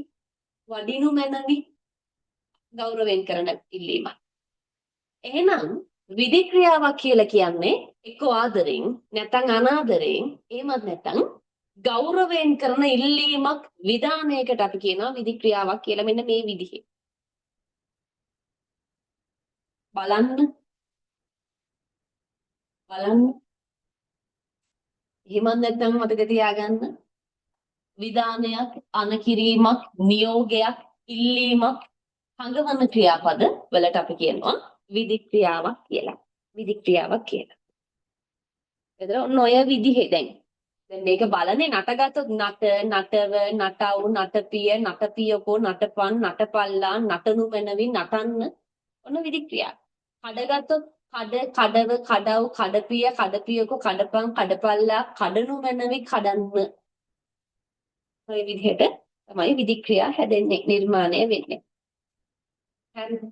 වඩිනු මැනවි. ගෞරවයෙන් කරන ඉල්ලීමක්. එහෙනම් විධික්‍රියාවක් කියලා කියන්නේ එක්ක ආදරෙන් නැත්නම් අනාදරෙන් එහෙමත් නැත්නම් ගෞරවයෙන් කරන ඉල්ලීමක් විධානයකට අපි කියනවා විධික්‍රියාවක් කියලා. මෙන්න මේ විදිහේ. බලන්න. බලන්න. එහෙමත් නැත්නම් මතක තියාගන්න විධානයක්, අනකිරීමක්, නියෝගයක්, ඉල්ලීමක් හඟවන ක්‍රියාපද වලට අපි කියනවා විධික්‍රියාවක් කියලා. විධික්‍රියාවක් කියලා. එතන ඔන්න ඔය විදිහේ දැන් මේක බලන්නේ නටගත්තොත් නට, නටව, නටව්, නටපිය, නටපියකෝ, නටපන්, නටපල්ලා, නටනු මැනවි, නටන්න ඔන්න විධික්‍රියා. කඩගත්තොත් කඩ, කඩව, කඩව්, කඩපිය, කඩපියකෝ, කඩපන්, කඩපල්ලා, කඩනු මැනවි, කඩන්න. ඔය විදිහට තමයි විධික්‍රියා හැදෙන්නේ, නිර්මාණය වෙන්නේ. හරිද?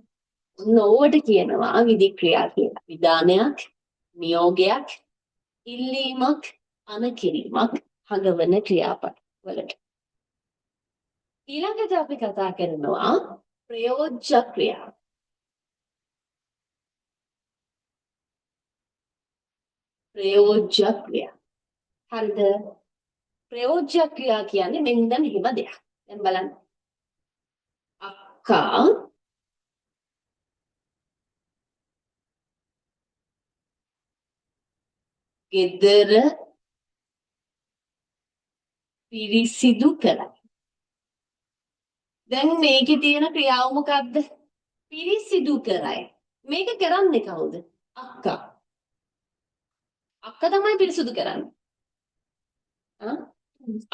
නෝවට කියනවා විධික්‍රියා කියලා. විධානයක්, නියෝගයක්, ඉල්ලීමක්, අනකිරීමක් හඟවන ක්‍රියාපද වලට. ඊළඟට අපි කතා කරනවා ප්‍රයෝජ්‍ය ක්‍රියා. ප්‍රයෝජ්‍ය ක්‍රියා. හරිද? ප්‍රයෝජ්‍ය ක්‍රියා කියන්නේ මෙන්න මෙහෙම දෙයක්. දැන් බලන්න. අක්කා ගෙදර පිරිසිදු කරයි. දැන් මේකේ තියෙන ක්‍රියාව මොකද්ද? පිරිසිදු කරයි. මේක කරන්නේ කවුද? අක්කා. අක්කා තමයි පිරිසිදු කරන්නේ.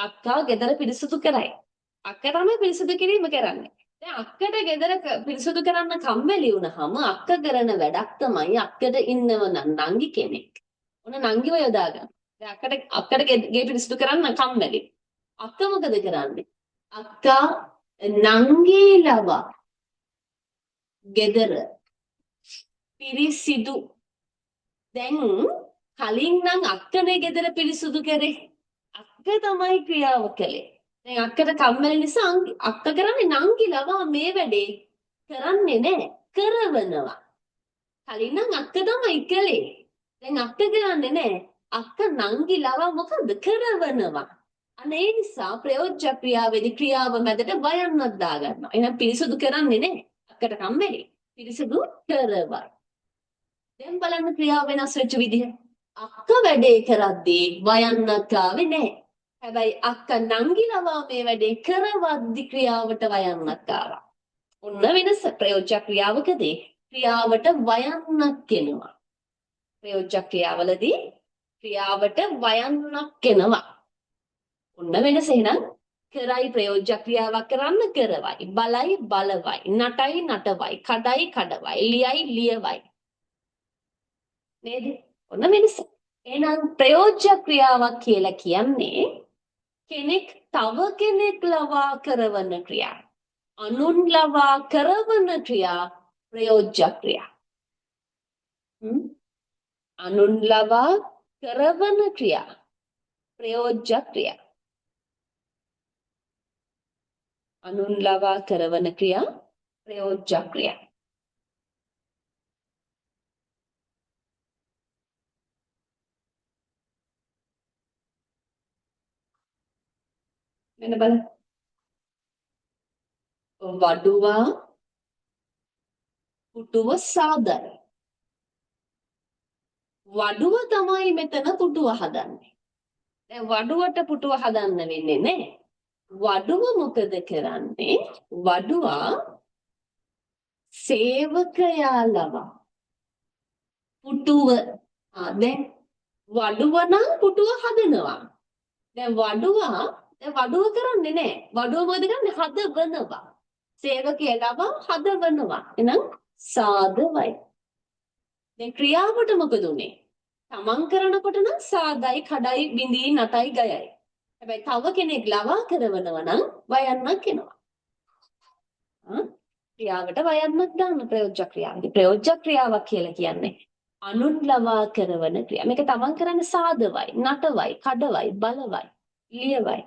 අක්කා ගෙදර පිරිසිදු කරයි. අක්කා තමයි පිරිසිදු කිරීම කරන්නේ. දැන් අක්කට ගෙදර පිරිසිදු කරන්න කම්මැලි වුණාම අක්කා කරන වැඩක් තමයි අක්කට ඉන්නව නම් නංගි කෙනෙක්. ඔන්න නංගිව යොදා ගන්න. දැන් අක්කට ගේ පිරිසිදු කරන්න කම්මැලි. අක්කා මොකද කරන්නේ? අක්කා නංගිලව ගෙදර පිරිසිදු. දැන් කලින් නම් අක්කනේ ගෙදර පිරිසුදු කරේ. අක්ක තමයි ක්‍රියාව කළේ. දැන් අක්කට කම්මැලි නිසා අක්ක කරන්නේ නංගි ලවා මේ වැඩේ කරන්නේ නැහැ. කරවනවා. කලින් නම් අක්ක තමයි කළේ. දැන් අක්ක කරන්නේ නැහැ. අක්ක නංගි ලවා මොකද කරවනවා. අනේ නිසා ප්‍රයෝජ්‍ය ක්‍රියාවේදී ක්‍රියාව මැදට වයන්නක් දාගන්නවා. එහෙනම් පිරිසුදු කරන්නේ නැහැ. අක්කට කම්මැලි. පිරිසුදු කරවයි. දැන් බලන්න ක්‍රියාව වෙනස් වෙච්ච විදිහ. අක්ක වැඩේ කරද්දී වයන්නක් ආවේ නැහැ. හැබැයි අක්ක නංගිනවා මේ වැඩේ කරවද්දි ක්‍රියාවට වයන්නක් ආවා. ඔන්න වෙනස. ප්‍රයෝජ්‍ය ක්‍රියාවකදී ක්‍රියාවට වයන්නක් එනවා. ප්‍රයෝජ්‍ය ක්‍රියාවලදී ක්‍රියාවට වයන්නක් එනවා. ඔන්න වෙනස. එහෙනම් කරයි ප්‍රයෝජ්‍ය ක්‍රියාවක් කරන්න කරවයි. බලයි බලවයි. නටයි නටවයි. කඩයි කඩවයි. ලියයි ලියවයි. නේද? ඔන්න වෙනස. එහෙනම් ප්‍රයෝජ්‍ය ක්‍රියාවක් කියලා කියන්නේ කෙනෙක් තව කෙනෙක් ලවා කරවන ක්‍රියා. අනුන් ලවා කරවන ක්‍රියා ප්‍රයෝජ්‍ය ක්‍රියා. අනුන් ලවා කරවන ක්‍රියා ප්‍රයෝජ්‍ය ක්‍රියා. අනුන් ලවා කරවන ක්‍රියා ප්‍රයෝජ්‍ය ක්‍රියා. මෙන්න බලන්න. වඩුවා පුටුව සාදයි. වඩුව තමයි මෙතන පුටුව හදන්නේ. දැන් වඩුවට පුටුව හදන්න වෙන්නේ නැහැ. වඩුව මොකද කරන්නේ? වඩුවා සේවකයා ලවා පුටුව දැන් වඩුව නම් පුටුව හදනවා. දැන් වඩුව කරන්නේ නැහැ. වඩුව මොකද කරන්නේ? හදවනවා. සේවකයා ලවා හදවනවා. එහෙනම් සාදවයි. දැන් ක්‍රියාවට මොකද උනේ? තමන් කරනකොට නම් සාදයි, කඩයි, බිඳී, නටයි, ගයයි. හැබැයි තව කෙනෙක් ලවා කරවනවා නම් වයන්නක් එනවා. ක්‍රියාවට වයන්නක් දාන්න ප්‍රයෝජ්‍ය ක්‍රියාවදී. ප්‍රයෝජ්‍ය ක්‍රියාවක් කියලා කියන්නේ අනුන් ලවා කරවන ක්‍රියාව. මේක තමන් කරන්නේ සාදවයි, නටවයි, කඩවයි, බලවයි, ලියවයි,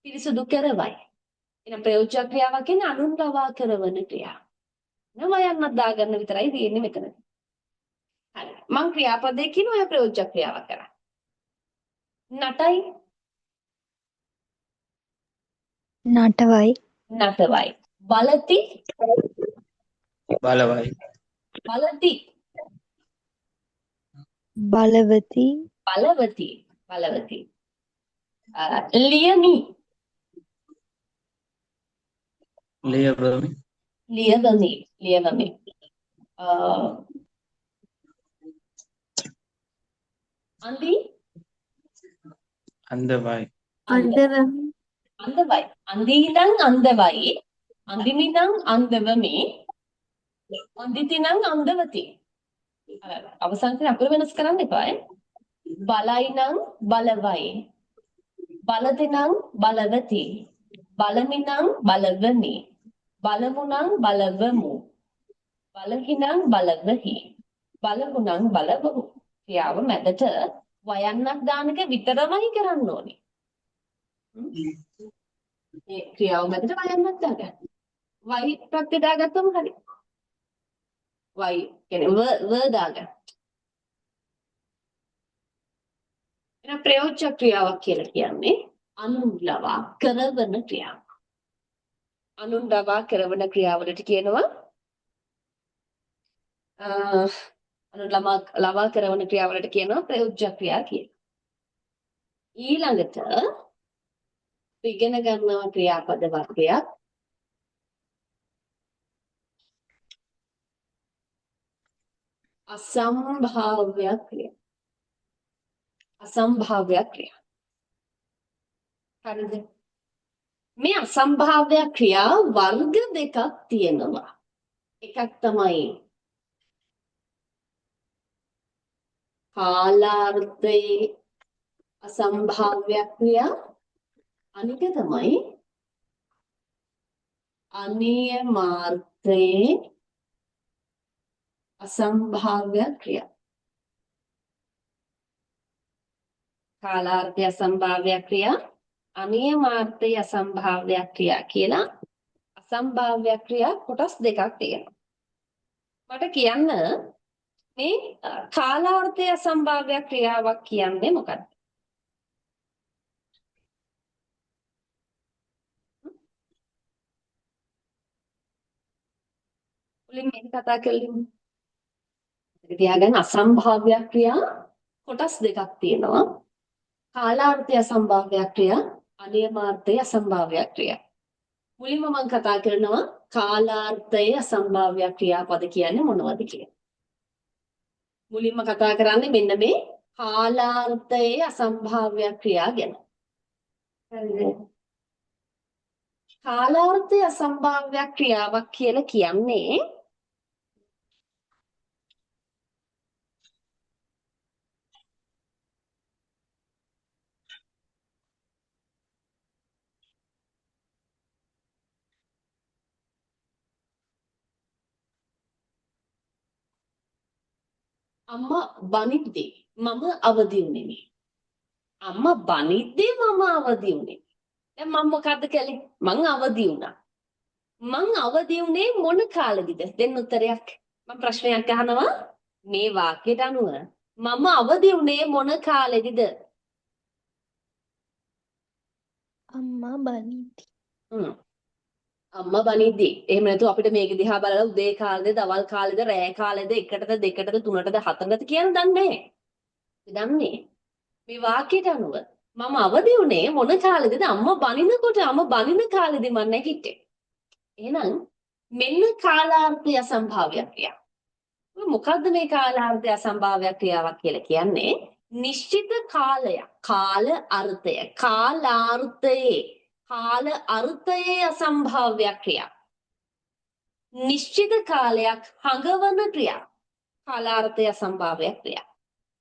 පිරිසුදු කරවයි. එහෙනම් ප්‍රයෝජ්‍ය ක්‍රියාවක් කියන්නේ අනුන් ලවා කරවන ක්‍රියාව. වයන්නක් දාගන්න විතරයි තියෙන්නේ මෙතනදී. හරි. මං ක්‍රියාපදයේ කියන ඔය ප්‍රයෝජ්‍ය ක්‍රියාවක් කරා. නටයි නටවයි නටවයි. බලති බලවයි බලති. බලවති බලවති බලවති. ලියමි ලියවමි ලියවමි ලියවමි. අඳි අන්දවයි අන්දවයි අන්දවයි. අඳිනම් අන්දවයි. අඳිමිනම් අන්දවමි. අඳිතිනම් අන්දවති. අවසන් කරන අකුර වෙනස් කරන්න එපා. බලයිනම් බලවයි. බලතිනම් බලවති. බලමිනම් බලවමි. බලමුනම් බලවමු. බලහිනම් බලවහි. බලමුනම් බලවහු. ක්‍රියාව මැදට වයන්නක් දාන එක විතරමයි කරන්න ඕනේ. මේ ක්‍රියාව මැදට වයන්නක් දාගන්න. වයි ප්‍රත්‍ය දාගත්තම හරි. වයි කියන්නේ ව දාගන්න. එහෙනම් ප්‍රයෝජ්‍ය ක්‍රියාවක් කියලා කියන්නේ අනුන් ලවා කරවන ක්‍රියාව. අනුන් ලවා කරවන ක්‍රියාවලට කියනවා අනුන් ලවා කරවන ක්‍රියාවලට කියනවා ප්‍රයෝජ්‍ය ක්‍රියා කියලා. ඊළඟට ඉගෙන ගන්නවා ක්‍රියාපද වර්ගයක්. අසම්භාව්‍ය ක්‍රියා. අසම්භාව්‍ය ක්‍රියා. හරිද? මේ අසම්භාව්‍ය ක්‍රියා වර්ග දෙකක් තියෙනවා. එකක් තමයි කාලාර්ථයේ අසම්භාව්‍ය ක්‍රියා. අනික තමයි අනියමාර්ථයේ අසම්භාව්‍ය ක්‍රියා. කාලාර්ථය අසම්භාව්‍ය ක්‍රියා අනියමාර්ථය අසම්භාව්‍ය ක්‍රියා කියලා අසම්භාව්‍ය ක්‍රියා කොටස් දෙකක් තියෙනවා. මට කියන්න මේ කාලාර්ථය අසම්භාව්‍ය ක්‍රියාවක් කියන්නේ මොකක්ද? මුලින් මේක කතා කළේ. තියාගන්න අසම්භාව්‍ය ක්‍රියා කොටස් දෙකක් තියෙනවා. කාලාර්ථය අසම්භාව්‍ය ක්‍රියා අනියමාර්ථය අසම්භාව්‍ය ක්‍රියා. මුලින්ම මම කතා කරනවා කාලාර්ථය අසම්භාව්‍ය ක්‍රියාපද කියන්නේ මොනවද කියලා. මුලින්ම කතා කරන්නේ මෙන්න මේ කාලාර්ථයේ අසම්භාව්‍ය ක්‍රියා ගැන. හරිද? කාලාර්ථයේ අසම්භාව්‍ය ක්‍රියාවක් කියලා කියන්නේ අම්මා බනිද්දී මම අවදි වුනේ. අම්මා බනිද්දී මම අවදි වුනේ. දැන් මම මොකද්ද කළේ? මං අවදි වුණා. මං අවදි වුනේ මොන කාලෙදිද? දෙන්න උත්තරයක්. මම ප්‍රශ්නයක් අහනවා. මේ වාක්‍යයට අනුව මම අවදි වුනේ මොන කාලෙදිද? අම්මා බනිති. අම්මා බනිද්දී. එහෙම නැතු අපිට මේක දිහා බලලා උදේ කාලෙද, දවල් කාලෙද, රෑ කාලෙද, 1ටද, 2ටද, 3ටද, 4ටද කියන දන්නේ නැහැ. දන්නේ. මේ වාක්‍යයට අනුව මම අවදි වුණේ මොන කාලෙදද? අම්මා බනිනකොට අම්මා බනින කාලෙදි මම නැගිට්ටේ. එහෙනම් මෙන්න කාලාර්ථය අසම්භාව්‍ය ක්‍රියා. මොකද්ද මේ කාලාර්ථය අසම්භාව්‍ය ක්‍රියාවක් කියලා කියන්නේ? නිශ්චිත කාලයක්, කාල අර්ථය, කාලාර්ථයේ කාල අර්ථයේ අසම්භාව්‍ය ක්‍රියා. නිශ්චිත කාලයක් හඟවන ක්‍රියා. කාලාර්ථය අසම්භාව්‍ය ක්‍රියා.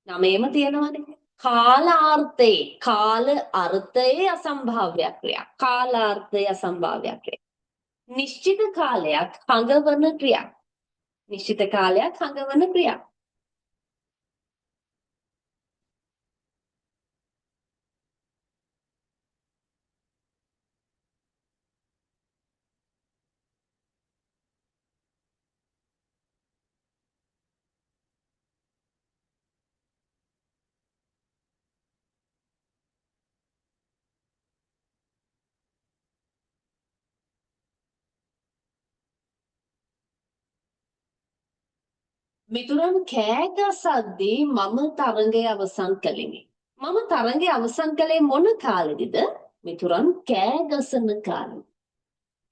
නමේම තියෙනවනේ. කාලාර්ථයේ කාල අර්ථයේ අසම්භාව්‍ය ක්‍රියා. කාලාර්ථයේ අසම්භාව්‍ය ක්‍රියා. නිශ්චිත කාලයක් හඟවන ක්‍රියා. නිශ්චිත කාලයක් හඟවන ක්‍රියා. මිතුරන් කෑ ගසද්දී මම තරඟය අවසන් කළෙමි. මම තරඟය අවසන් කළේ මොන කාලෙදිද? මිතුරන් කෑ ගසන කාලෙ.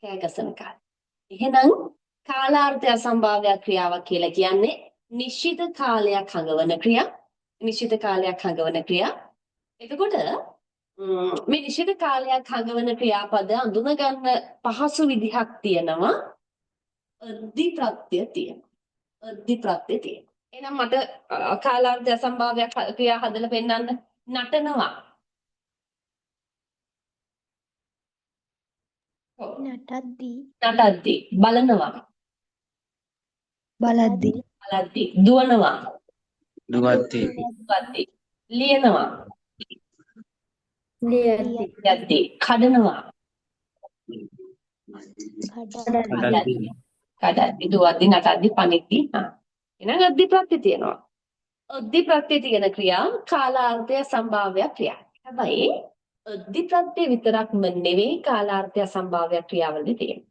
කෑ ගසන කාලෙ. එහෙනම් කාලාර්ථය අසම්භාව්‍ය ක්‍රියාවක් කියලා කියන්නේ නිශ්චිත කාලයක් හඟවන ක්‍රියා. නිශ්චිත කාලයක් හඟවන ක්‍රියා. එතකොට මේ නිශ්චිත කාලයක් හඟවන ක්‍රියාපද අඳුන ගන්න පහසු විදිහක් තියෙනවා. අධි ප්‍රත්‍ය තියෙනවා. අධි ප්‍රත්‍ය තියෙනවා. එහෙනම් මට කාලාර්ථය අසම්භාව්‍ය ක්‍රියා හදලා පෙන්නන්න. නටනවා. නටද්දී. නටද්දී. බලනවා. බලද්දී. බලද්දී. දුවනවා. දුවද්දී දුවද්දී. ලියනවා. ලියද්දී. ලියද්දී. කඩනවා. කඩද්දී. කඩද්දී. දුවද්දී. නටද්දී. පනිද්දී. එහෙනම් අධි ප්‍රත්‍ය තියෙනවා. අධි ප්‍රත්‍ය තියෙන ක්‍රියා කාලාර්ථය සම්භාව්‍ය ක්‍රියා. හැබැයි අධි ප්‍රත්‍ය විතරක්ම නෙවෙයි කාලාර්ථය සම්භාව්‍ය ක්‍රියාවලදී තියෙන්නේ.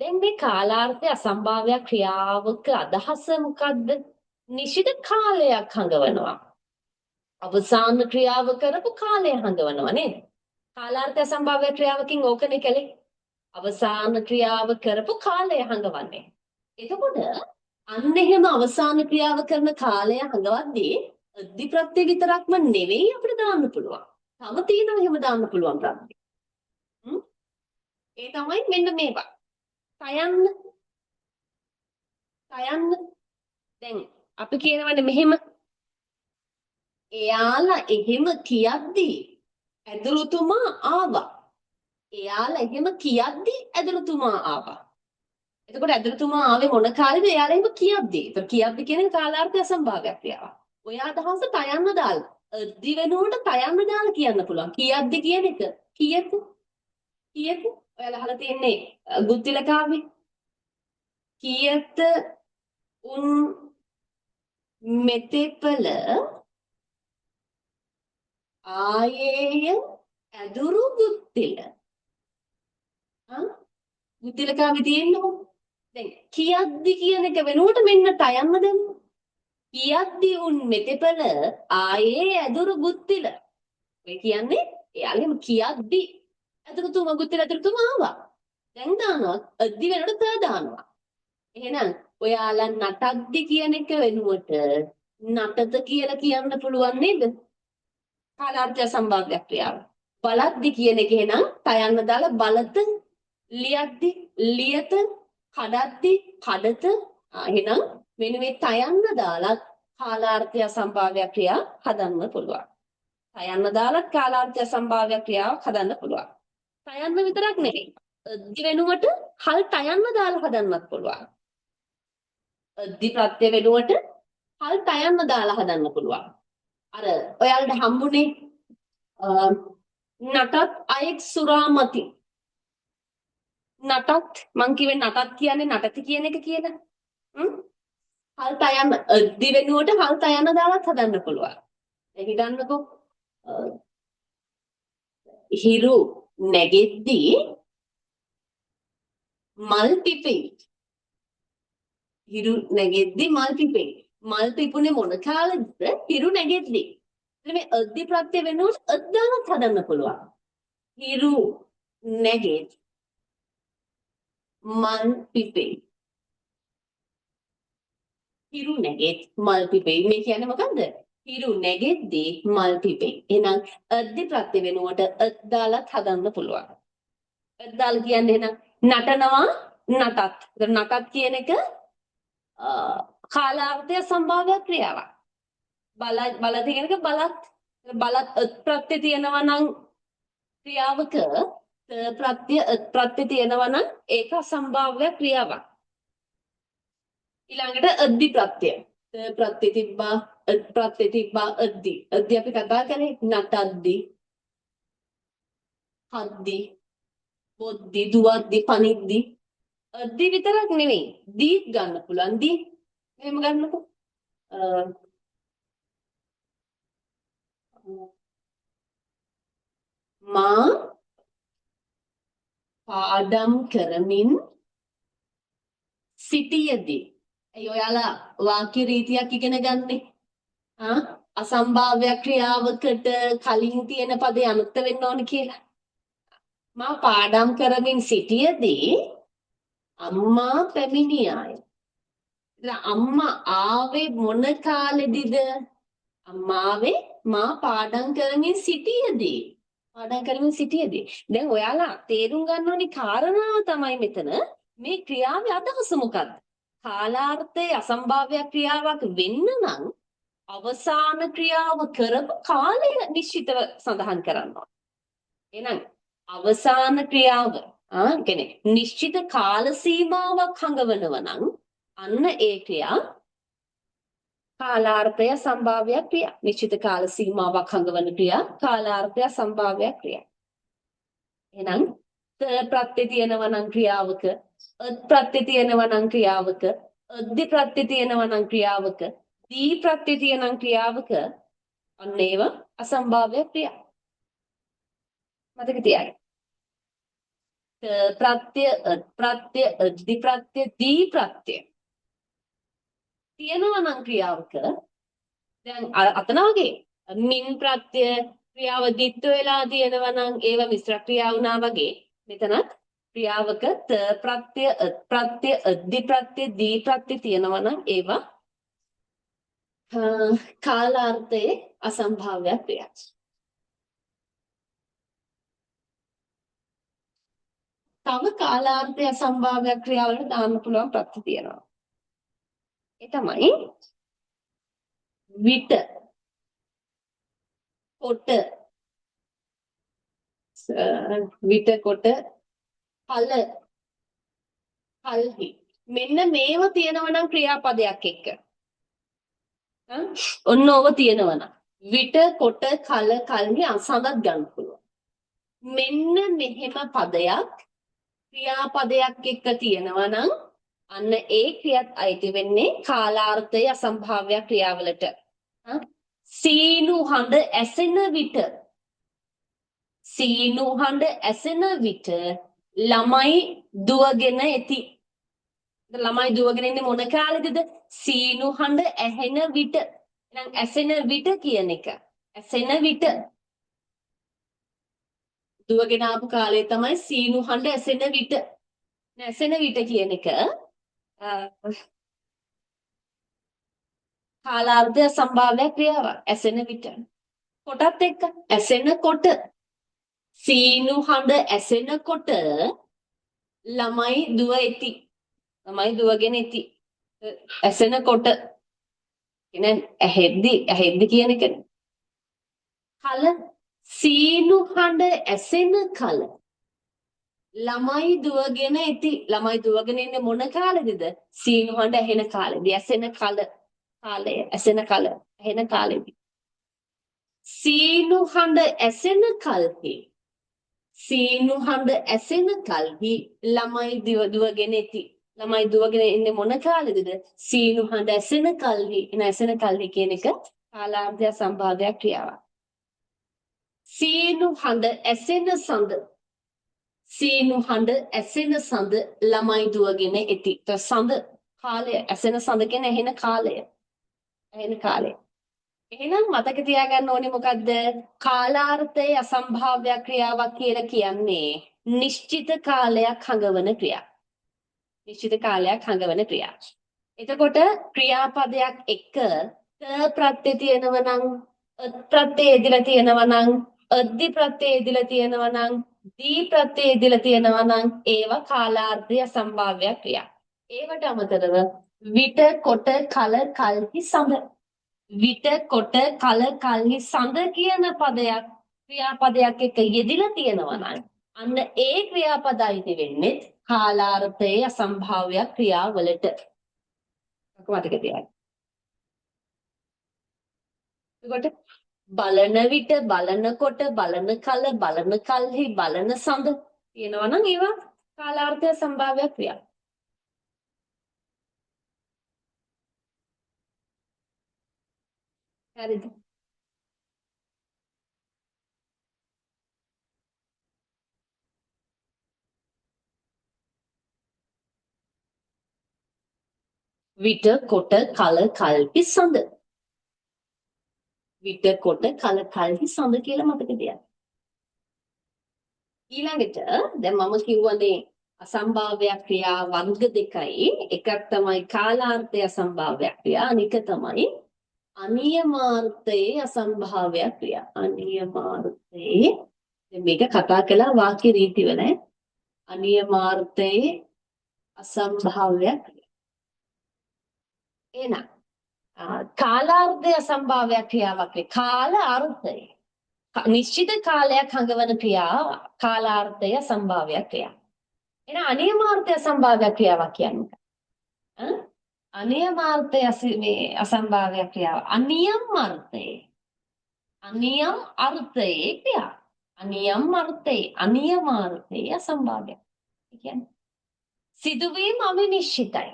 දැන් මේ කාලාර්ථය අසම්භාව්‍ය ක්‍රියාවක අදහස මොකද්ද? නිශ්චිත කාලයක් හඟවනවා. අවසාන ක්‍රියාව කරපු කාලය හඟවනවා නේද? කාලාර්ථය අසම්භාව්‍ය ක්‍රියාවකින් ඕකනේ කලේ. අවසාන ක්‍රියාව කරපු කාලය හඟවන්නේ. එතකොට අන්න එහෙම අවසාන ක්‍රියාව කරන කාලය හඟවද්දී අධි ප්‍රත්‍ය විතරක්ම නෙවෙයි අපිට දාන්න පුළුවන්. තව තියෙනවා එහෙම දාන්න පුළුවන් ප්‍රත්‍ය. ඒ තමයි මෙන්න මේවා. තයන්න. දැන් අපි කියනවනේ මෙහෙම. එයාලා එහෙම කියද්දී ඇදුරුතුමා ආවා. එයාලා එහෙම කියද්දී ඇදුරුතුමා ආවා. එතකොට ඇදුරුතුමා ආවේ මොන කාලෙද? එයාලා එහෙම කියද්දී. ඒතර කියද්දී කියන්නේ කාලාර්ථය අසම්භාව්‍ය ක්‍රියාවක්. ඔය අදහස තයන්න දාලා. අද්දි වෙනුවට තයන්න දාලා කියන්න පුළුවන්. කීයක්ද කියන එක? කීයද? කීයද? ඔයාලා අහලා තියෙන්නේ ගුත්තිල කාව්වේ. කීයත උන් මෙතෙපළ ආයේය ඇදුරු ගුත්තිල. ගුත්තිල කාව්වේ තියෙන්නේ දැන් කීයක්ද කියන එක වෙනුවට මෙන්න තයන්න දෙන්න. කීයක්ද උන් මෙතෙපළ ආයේ ඇදුරු ගුත්තිල. ඔය කියන්නේ එයාලෙම කීයක්ද ඇදුරුතුමා ගුත්තිල ඇදුරුතුමා ආවා. දැන් දානවා අද්දි වෙනකොට ත දානවා. එහෙනම් ඔයාලා නටද්දි කියන එක වෙනුවට නටත කියලා කියන්න පුළුවන් නේද? කාලාර්ථ සම්භාව්‍ය ක්‍රියාව. බලද්දි කියන එක එහෙනම් තයන්න දාලා බලත, ලියද්දි ලියත, කඩද්දි කඩත. එහෙනම් මෙන්න මේ තයන්න දාලා කාලාර්ථ සම්භාව්‍ය ක්‍රියා හදන්න පුළුවන්. තයන්න දාලා කාලාර්ථ සම්භාව්‍ය ක්‍රියාව හදන්න පුළුවන්. තයන්න විතරක් නෙවෙයි. අද්දි වෙනුවට හල් තයන්න දාලා හදන්නත් පුළුවන්. අද්දි ප්‍රත්‍ය වෙනුවට හල් තයන්න දාලා හදන්න පුළුවන්. අර ඔයාලට හම්බුනේ නටත් අයෙක් සුරාමති. නටත් මං කිව්වේ නටත් කියන්නේ නටති කියන එක කියලා. හල් තයන්න අද්දි වෙනුවට හල් තයන්න දාලාත් හදන්න පුළුවන්. දැන් හිතන්නකෝ හිරු නැගෙද්දී මල් පිපෙයි. හිරු නැගෙද්දී මල් පිපෙයි. මල් පිපුණේ මොන කාලෙද? හිරු නැගෙද්දී. එතන මේ අද්දි ප්‍රත්‍ය වෙනුවට අද්දාවත් හදන්න පුළුවන්. හිරු නැගෙත් මල් පිපෙයි. හිරු නැගෙත් මල් පිපෙයි. මේ කියන්නේ මොකද්ද? හිරු නැගෙද්දී මල් පිපෙයි. එහෙනම් අද්දි ප්‍රත්‍ය වෙනුවට අද්දාලත් හදන්න පුළුවන්. අද්දාල කියන්නේ එහෙනම් නටනවා නටත්. ඒතර නටත් කියන එක කාලාර්ථය සම්භාව්‍ය ක්‍රියාවක්. බලද කියන එක බලත්. බලත් ප්‍රත්‍ය තියෙනවා නම් ක්‍රියාවක ප්‍රත්‍ය තියෙනවා නම් ඒක සම්භාව්‍ය ක්‍රියාවක්. ඊළඟට අද්දි ප්‍රත්‍ය. ප්‍රත්‍ය තිබ්බා ප්‍රත්‍ය තිබ්බා අද්දි. අද්දි අපි කතා කරේ නටද්දි, හද්දි, බොද්දි, දුවද්දි, පනිද්දි. අද්දි විතරක් නෙවෙයි දීත් ගන්න පුළුවන්. දී එහෙම ගන්නකො. මා පාඩම් කරමින් සිටියදී. ඒ ඔයාලා වාක්‍ය රීතියක් ඉගෙන ගන්නේ. අසම්භාව්‍ය ක්‍රියාවකට කලින් තියෙන පදේ අනුක්ත වෙන්න ඕන කියලා. මා පාඩම් කරමින් සිටියදී අම්මා පැමිණියාය. අම්මා ආවේ මොන කාලෙදිද? අම්මා ආවේ මා පාඩම් කරමින් සිටියදී. පාඩම් කරමින් සිටියදී. දැන් ඔයාලා තේරුම් ගන්න ඕනි කාරණාව තමයි මෙතන මේ ක්‍රියාවේ අදහස මොකක්ද? කාලාර්ථයේ අසම්භාව්‍ය ක්‍රියාවක් වෙන්න නම් අවසාන ක්‍රියාව කරපු කාලය නිශ්චිතව සඳහන් කරන්න ඕන. එහෙනම් අවසාන ක්‍රියාව කියන්නේ නිශ්චිත කාල සීමාවක් හඟවනවා නම් අන්න ඒ ක්‍රියා කාලාර්ථය සම්භාව්‍ය ක්‍රියා. නිශ්චිත කාල සීමාවක් හඟවන ක්‍රියා කාලාර්ථය සම්භාව්‍ය ක්‍රියා. එහෙනම් ප්‍රත්‍ය තියෙනවා නම් ක්‍රියාවක, ප්‍රත්‍ය තියෙනවා නම් ක්‍රියාවක, අද්දි ප්‍රත්‍ය තියෙනවා නම් ක්‍රියාවක, දී ප්‍රත්‍ය තියෙනවා නම් ක්‍රියාවක අන්න ඒව අසම්භාව්‍ය ක්‍රියා. මතක තියාගන්න. ප්‍රත්‍ය, ප්‍රත්‍ය, අද්දි ප්‍රත්‍ය, දී ප්‍රත්‍ය තියෙනවා නම් ක්‍රියාවක දැන් අතන වගේ මින් ප්‍රත්‍ය ක්‍රියාව දිත්ත වෙලා තියෙනවා නම් ඒව මිශ්‍ර ක්‍රියා වුණා වගේ මෙතනත් ක්‍රියාවක ප්‍රත්‍ය, ප්‍රත්‍ය, අද්දි ප්‍රත්‍ය, දී ප්‍රත්‍ය තියෙනවා නම් ඒවා කාලාර්ථයේ අසම්භාව්‍ය ක්‍රියා. තව කාලාර්ථයේ අසම්භාව්‍ය ක්‍රියාවලට දාන්න පුළුවන් ප්‍රත්‍ය තියෙනවා. ඒ තමයි විට, කොට, විට, කොට, කල, කල්හි. මෙන්න මේව තියෙනවා නම් ක්‍රියාපදයක් එක්ක. ඔන්න ඕව තියෙනවා නම් විට කොට කල කල්හි අසඳත් ගන්න පුළුවන්. මෙන්න මෙහෙම පදයක් ක්‍රියාපදයක් එක්ක තියෙනවා නම් අන්න ඒ ක්‍රියාත් අයිති වෙන්නේ කාලාර්ථය අසම්භාව්‍ය ක්‍රියාවලට. සීනු හඬ ඇසෙන විට සීනු හඬ ඇසෙන විට ළමයි දුවගෙන එති. ළමයි දුවගෙන ඉන්නේ මොන කාලෙදද? සීනු හඬ ඇහෙන විට. එහෙනම් ඇසෙන විට කියන එක. ඇසෙන විට දුවගෙන ආපු කාලේ තමයි සීනු හඬ ඇසෙන විට. ඇසෙන විට කියන එක කාලාර්ධය සම්භාව්‍ය ක්‍රියාවක්. ඇසෙන විට. කොටත් එක්ක ඇසෙනකොට සීනු හඬ ඇසෙනකොට ළමයි දුව එති. ළමයි දුවගෙන එති. ඇසෙනකොට කියන්නේ ඇහෙද්දි කියන එක. කල සීනු හඬ ඇසෙන කල ළමයි දුවගෙන එති. ළමයි දුවගෙන ඉන්නේ මොන කාලෙදද? සීනු හඬ ඇහෙන කාලෙදී. ඇසෙන කාලය ඇසෙන කල ඇහෙන කාලෙදී. සීනු හඬ ඇසෙන කල්හි සීනු හඬ ඇසෙන කල්හි ළමයි දුවගෙන එති. ළමයි දුවගෙන ඉන්නේ මොන කාලෙදද? සීනු හඬ ඇසෙන කල්හි. එන ඇසෙන කල්හි කියන එක කාලාර්ධය සම්භාව්‍ය ක්‍රියාවක්. සීනු හඬ ඇසෙන සඳ සීනු හඬ ඇසෙන සඳ ළමයි දුවගෙන එති. සඳ කාලය ඇසෙන සඳ කියන ඇහෙන කාලය. ඇහෙන කාලය. එහෙනම් මතක තියාගන්න ඕනේ මොකද්ද? කාලාර්ථයේ අසම්භාව්‍ය ක්‍රියාවක් කියලා කියන්නේ නිශ්චිත කාලයක් හඟවන ක්‍රියා. නිශ්චිත කාලයක් හඟවන ක්‍රියා. එතකොට ක්‍රියාපදයක් එක්ක ත ප්‍රත්‍ය තියෙනවා නම් ප්‍රත්‍ය එදිලා තියෙනවා නම් අද්දි ප්‍රත්‍ය එදිලා තියෙනවා නම් දී ප්‍රත්‍ය එදිලා තියෙනවා නම් ඒවා කාලාර්ධය අසම්භාව්‍ය ක්‍රියා. ඒවට අමතරව විට කොට කල කල්හි සඳ විට කොට කල කල්හි සඳ කියන පදයක් ක්‍රියාපදයක් එක්ක යෙදිලා තියෙනවා නම් අන්න ඒ ක්‍රියාපද අයිති වෙන්නේ කාලාර්ථයේ අසම්භාව්‍ය ක්‍රියාවලට. මතක තියාගන්න. එතකොට බලන විට බලනකොට බලන කල බලන කල්හි බලන සඳ තියෙනවා නම් ඒවා කාලාර්ථය සම්භාව්‍ය ක්‍රියා. හරිද? විට කොට කල කල්හි සඳ. විට කොට කල කල්හි සඳ කියලා මතක තියාගන්න. ඊළඟට දැන් මම කිව්වනේ අසම්භාව්‍ය ක්‍රියා වර්ග දෙකයි. එකක් තමයි කාලාර්ථය අසම්භාව්‍ය ක්‍රියා, අනික තමයි අනියමාර්ථයේ අසම්භාව්‍ය ක්‍රියා. අනියමාර්ථයේ දැන් මේක කතා කළා වාක්‍ය රීතිවල. අනියමාර්ථයේ අසම්භාව්‍ය ක්‍රියා. එහෙනම් කාලාර්ධය අසම්භාව්‍ය ක්‍රියාවක් වේ. කාල අර්ථය නිශ්චිත කාලයක් හඟවන ක්‍රියාව කාලාර්ථය අසම්භාව්‍ය ක්‍රියා. එහෙනම් අනියමාර්ථය අසම්භාව්‍ය ක්‍රියාවක් කියන්නේ අනියමාර්ථය අසම්භාව්‍ය ක්‍රියාව. අනියම් අර්ථයේ ක්‍රියා. අනියම් අර්ථයේ අනියමාර්ථයේ අසම්භාව්‍ය. කියන්නේ සිදුවීම අවිනිශ්චිතයි.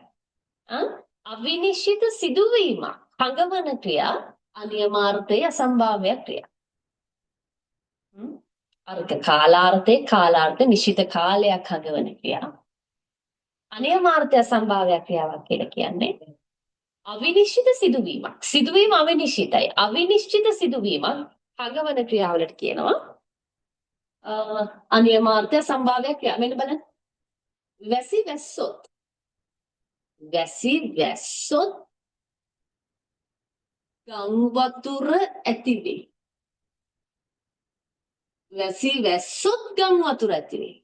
අවිනිශ්චිත සිදුවීම හඟවන ක්‍රියා අනියමාර්ථයේ අසම්භාව්‍ය ක්‍රියා. අර්ථ කාලාර්ථ නිශ්චිත කාලයක් හඟවන ක්‍රියා. අනියමාර්ථය අසම්භාව්‍ය ක්‍රියාවක් කියලා කියන්නේ අවිනිශ්චිත සිදුවීමක්. සිදුවීම අවිනිශ්චිතයි. අවිනිශ්චිත සිදුවීමක් හඟවන ක්‍රියාවලට කියනවා අනියමාර්ථය අසම්භාව්‍ය ක්‍රියා. මෙන්න බලන්න. වැසි වැස්සොත් ගං වතුර ඇති වේ. වැසි වැස්සොත් ගං වතුර ඇති වේ.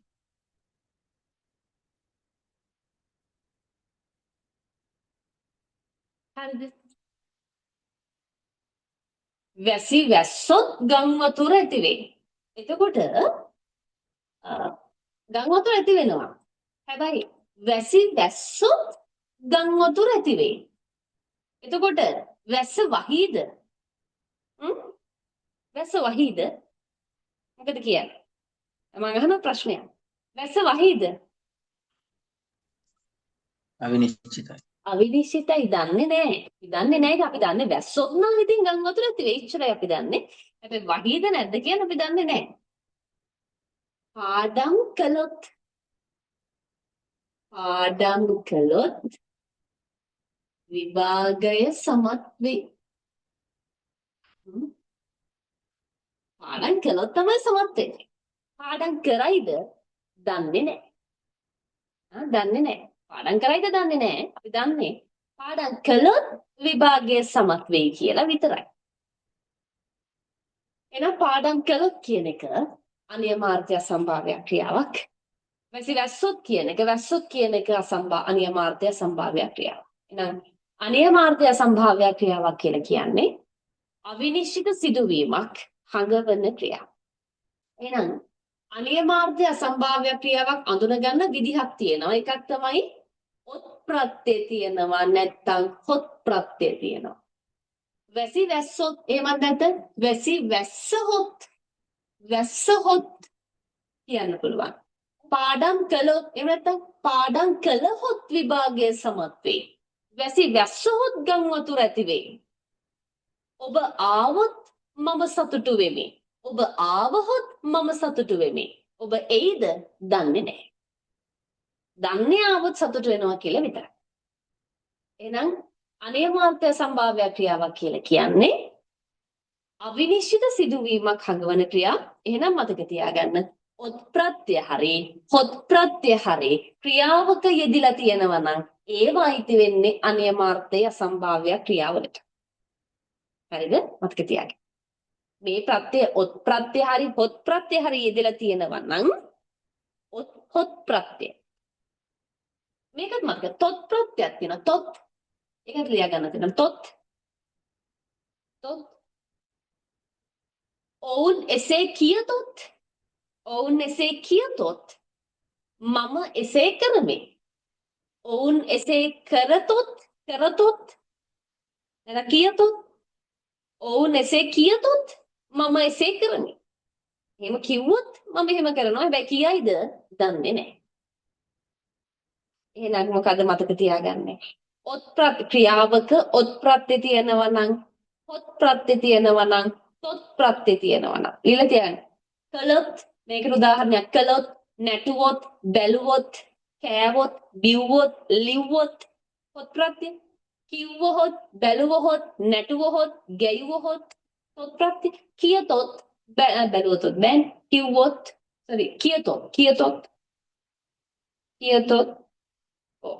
හරිද? වැසි වැස්සොත් ගං වතුර ඇති වේ. එතකොට ගං වතුර ඇති වෙනවා. හැබැයි වැසි වැස්සොත් ගං වතුර ඇති වේ. එතකොට වැස්ස වහීද? හ්ම්? වැස්ස වහීද? මොකද කියන්නේ? මම අහන ප්‍රශ්නයක්. වැස්ස වහීද? අවිනිශ්චිතයි. අවිනිශ්චිතයි දන්නේ නැහැ. අපි දන්නේ නැහැ. අපි දන්නේ වැස්සොත් නම් ඉතින් ගම් වතුර ඇති වෙයි. ඉච්චරයි අපි දන්නේ. හැබැයි වහීද නැද්ද කියලා අපි දන්නේ නැහැ. පාඩම් කළොත් විභාගය සමත් වෙයි. හ්ම්. පාඩම් කළොත් තමයි සමත් වෙන්නේ. පාඩම් කරයිද? දන්නේ නැහැ. දන්නේ නැහැ. පාඩම් කරයිද දන්නේ නැහැ. අපි දන්නේ පාඩම් කළොත් විභාගය සමත් වෙයි කියලා විතරයි. එහෙනම් පාඩම් කළොත් කියන එක අනියමාර්ථය සම්භාව්‍ය ක්‍රියාවක්. වැස්සොත් කියන එක අනියමාර්ථය සම්භාව්‍ය ක්‍රියාවක්. එහෙනම් අනියමාර්ථය සම්භාව්‍ය ක්‍රියාවක් කියලා කියන්නේ අවිනිශ්චිත සිදුවීමක් හඟවන ක්‍රියාවක්. එහෙනම් අනියමාර්ථය සම්භාව්‍ය ක්‍රියාවක් අඳුනගන්න විදිහක් තියෙනවා. එකක් තමයි ඔත් ප්‍රත්‍ය තියෙනවා නැත්නම් හොත් ප්‍රත්‍ය තියෙනවා. වැසි වැස්සොත් එහෙමත් නැත්නම් වැසි වැස්සහොත් කියන්න පුළුවන්. පාඩම් කළොත් එහෙම නැත්නම් පාඩම් කළහොත් විභාගය සමත් වෙයි. වැසි වැස්සහොත් ගම් වතුර ඇති වෙයි. ඔබ ආවොත් මම සතුටු වෙමි. ඔබ ආවහොත් මම සතුටු වෙමි. ඔබ එයිද? දන්නේ නැහැ. දන්නේ ආවොත් සතුටු වෙනවා කියලා විතරයි. එහෙනම් අනියමාර්ථය සම්භාව්‍ය ක්‍රියාවක් කියලා කියන්නේ අවිනිශ්චිත සිදුවීමක් හඟවන ක්‍රියා. එහෙනම් මතක තියාගන්න ඔත් ප්‍රත්‍ය හරි හොත් ප්‍රත්‍ය හරි ක්‍රියාවක යෙදිලා තියෙනවා නම් ඒවා අයිති වෙන්නේ අනියමාර්ථය අසම්භාව්‍ය ක්‍රියාවලට. හරිද? මතක තියාගන්න. මේ ප්‍රත්‍ය ඔත් ප්‍රත්‍ය හරි හොත් ප්‍රත්‍ය හරි යෙදලා තියෙනවා නම් හොත් ප්‍රත්‍ය. මේකත් මතක තොත් ප්‍රත්‍යක් තියෙනවා. තොත් ඒක ලියා ගන්න තියෙනවා. තොත් ඔවුන් එසේ කියතොත් මම එසේ කරමි. ඔවුන් එසේ කරතොත් නැත්නම් කියතොත් ඔවුන් එසේ කියතොත් මම එසේ කරමි. එහෙම කිව්වොත් මම එහෙම කරනවා. හැබැයි කියයිද? දන්නේ නැහැ. එහෙනම් මොකද මතක තියාගන්නේ? ඔත් ප්‍රත්‍ය ක්‍රියාවක ඔත් ප්‍රත්‍ය තියෙනවා නම් හොත් ප්‍රත්‍ය තියෙනවා නම් තොත් ප්‍රත්‍ය තියෙනවා නම් ඊළඟ තියන්න. කළොත් මේකට උදාහරණයක් කළොත් නැටුවොත් බැලුවොත් කෑවොත් බිව්වොත් ලිව්වොත් හොත් ප්‍රත්‍ය. කිව්වොත් බැලුවොත් නැටුවොත් ගැයුවොත් තොත් ප්‍රත්‍ය. කියතොත් බැලුවොත් බැන් කිව්වොත් කියතොත්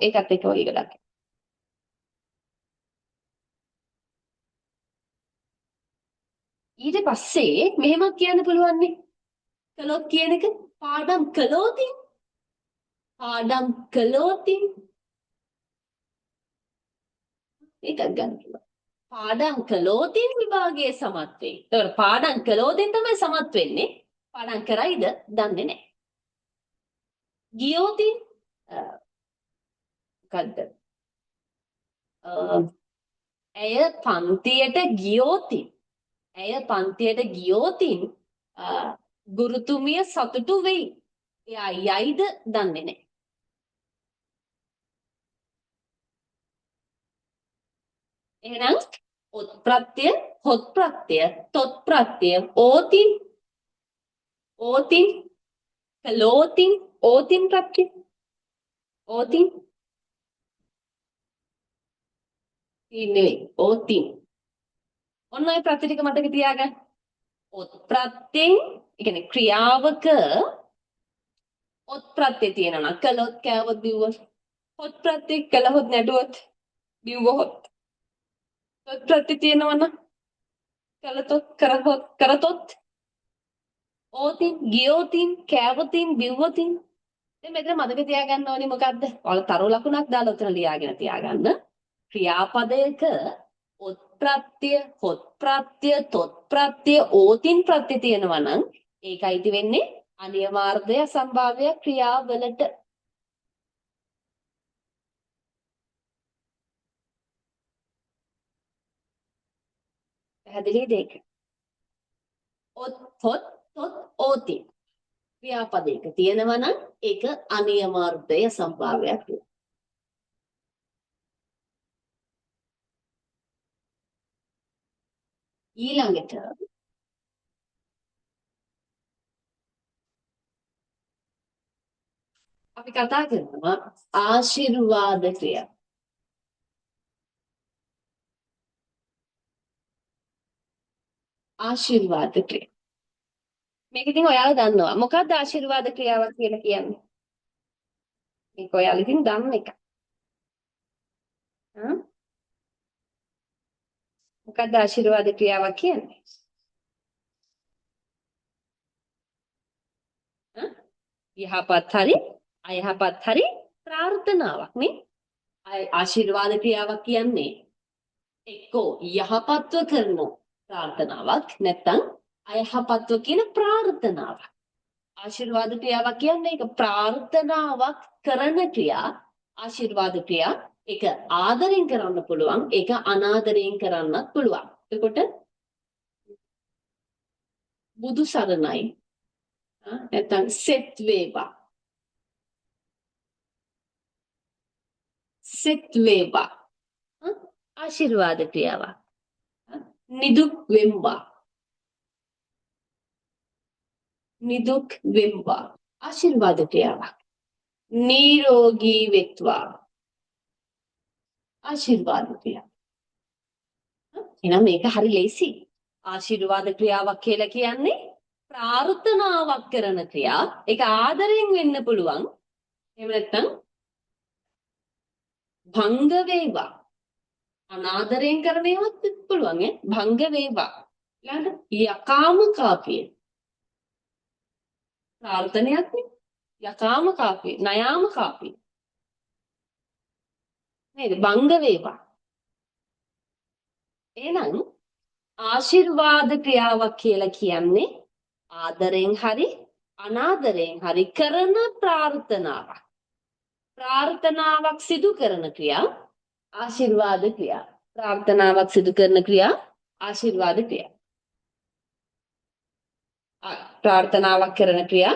ඒකත් එක ඔය ගලක්. ඊට පස්සේ මෙහෙම කියන්න පුළුවන් නේ. කළොත් කියන එක පාඩම් කළොතින් ඒකත් ගන්න පුළුවන්. පාඩම් කළොතින් විභාගයේ සමත් වෙයි. ඒතකොට පාඩම් කළොතින් තමයි සමත් වෙන්නේ. පාඩම් කරයිද? දන්නේ නැහැ. ගියොතින් මොකද්ද? ඇය පන්තියට ගියොතින් ගුරුතුමිය සතුටු වෙයි. එයා යයිද? දන්නේ නැහැ. එහෙනම් ඔත් ප්‍රත්‍ය, හොත් ප්‍රත්‍ය, තොත් ප්‍රත්‍ය, ඕතින්, කළෝතින්, ඕතින් ප්‍රත්‍ය. ඕතින් නෙවෙයි ඕතින්. ඔන්න ඔය ප්‍රත්‍ය ටික මතක තියාගන්න. ඔත් ප්‍රත්‍යෙන්, ඒ කියන්නේ ක්‍රියාවක ඔත් ප්‍රත්‍ය තියෙනවා නම් කළොත් කෑවොත් බිව්වොත්. හොත් ප්‍රත්‍ය කළහොත් නැටුවොත් බිව්වොත්. තොත් ප්‍රත්‍ය තියෙනවා නම් කළතොත් කරතොත් ඕතින් ගියෝතින් කෑවොතින් බිව්වොතින්. දැන් මෙතන මතක තියාගන්න ඕනේ මොකද්ද? ඔයාලා තරු ලකුණක් දාලා උතන ලියාගෙන තියාගන්න. ක්‍රියාපදයක ඔත් ප්‍රත්‍ය, හොත් ප්‍රත්‍ය, තොත් ප්‍රත්‍ය, ඕතින් ප්‍රත්‍ය තියෙනවා නම් ඒකයිති වෙන්නේ අනියමාර්ථය සම්භාව්‍ය ක්‍රියාවලට. පැහැදිලිද ඒක? ඔත් හොත් තොත් ඕති ක්‍රියාපදයක තියෙනවා නම් ඒක අනියමාර්ථය සම්භාවයක් වෙනවා. ඊළඟට අපි කතා කරනවා ආශිර්වාද ක්‍රියා. ආශිර්වාද ක්‍රියා. මේක ඉතින් ඔයාලා දන්නවා. මොකක්ද ආශිර්වාද ක්‍රියාවක් කියලා කියන්නේ? මේක ඔයාලා ඉතින් දන්න එක. හා? මොකක්ද ආශිර්වාද ක්‍රියාවක් කියන්නේ? හා? යහපත් හරි අයහපත් හරි ප්‍රාර්ථනාවක් නේ. ආශිර්වාද ක්‍රියාවක් කියන්නේ එක්කෝ යහපත්ව කරන ප්‍රාර්ථනාවක් නැත්නම් අයහපත්ව කියන ප්‍රාර්ථනාවක්. ආශිර්වාද ක්‍රියාවක් කියන්නේ ඒක ප්‍රාර්ථනාවක් කරන ක්‍රියා. ආශිර්වාද ක්‍රියා ඒක ආදරෙන් කරන්න පුළුවන්, ඒක අනාදරෙන් කරන්නත් පුළුවන්. එතකොට බුදු සරණයි නැත්නම් සෙත් වේවා, සෙත් වේවා ආශිර්වාද ක්‍රියාවක්. නිදුක් වෙම්වා, නිදුක් වෙම්වා ආශිර්වාද ක්‍රියාවක්. නිරෝගී වෙත්වා ආශිර්වාද ක්‍රියාවක්. එහෙනම් මේක හරි ලේසි. ආශිර්වාද ක්‍රියාවක් කියලා කියන්නේ ප්‍රාර්ථනාවක් කරන ක්‍රියා. ඒක ආදරෙන් වෙන්න පුළුවන්. එහෙම නැත්නම් භංග වේවා. අනාදරයෙන් කරන ඒවාත් පුළුවන් ඈ. භංග වේවා. ඊළඟට යකාම කාපිය. ප්‍රාර්ථනයක් නේ. යකාම කාපිය, නයාම කාපිය. නේද? භංග වේවා. එහෙනම් ආශිර්වාද ක්‍රියාවක් කියලා කියන්නේ ආදරෙන් හරි අනාදරෙන් හරි කරන ප්‍රාර්ථනාවක්. ප්‍රාර්ථනාවක් සිදු කරන ක්‍රියා ආශිර්වාද ක්‍රියා. ප්‍රාර්ථනාවක් සිදු කරන ක්‍රියා ආශිර්වාද ක්‍රියා. ප්‍රාර්ථනාවක් කරන ක්‍රියා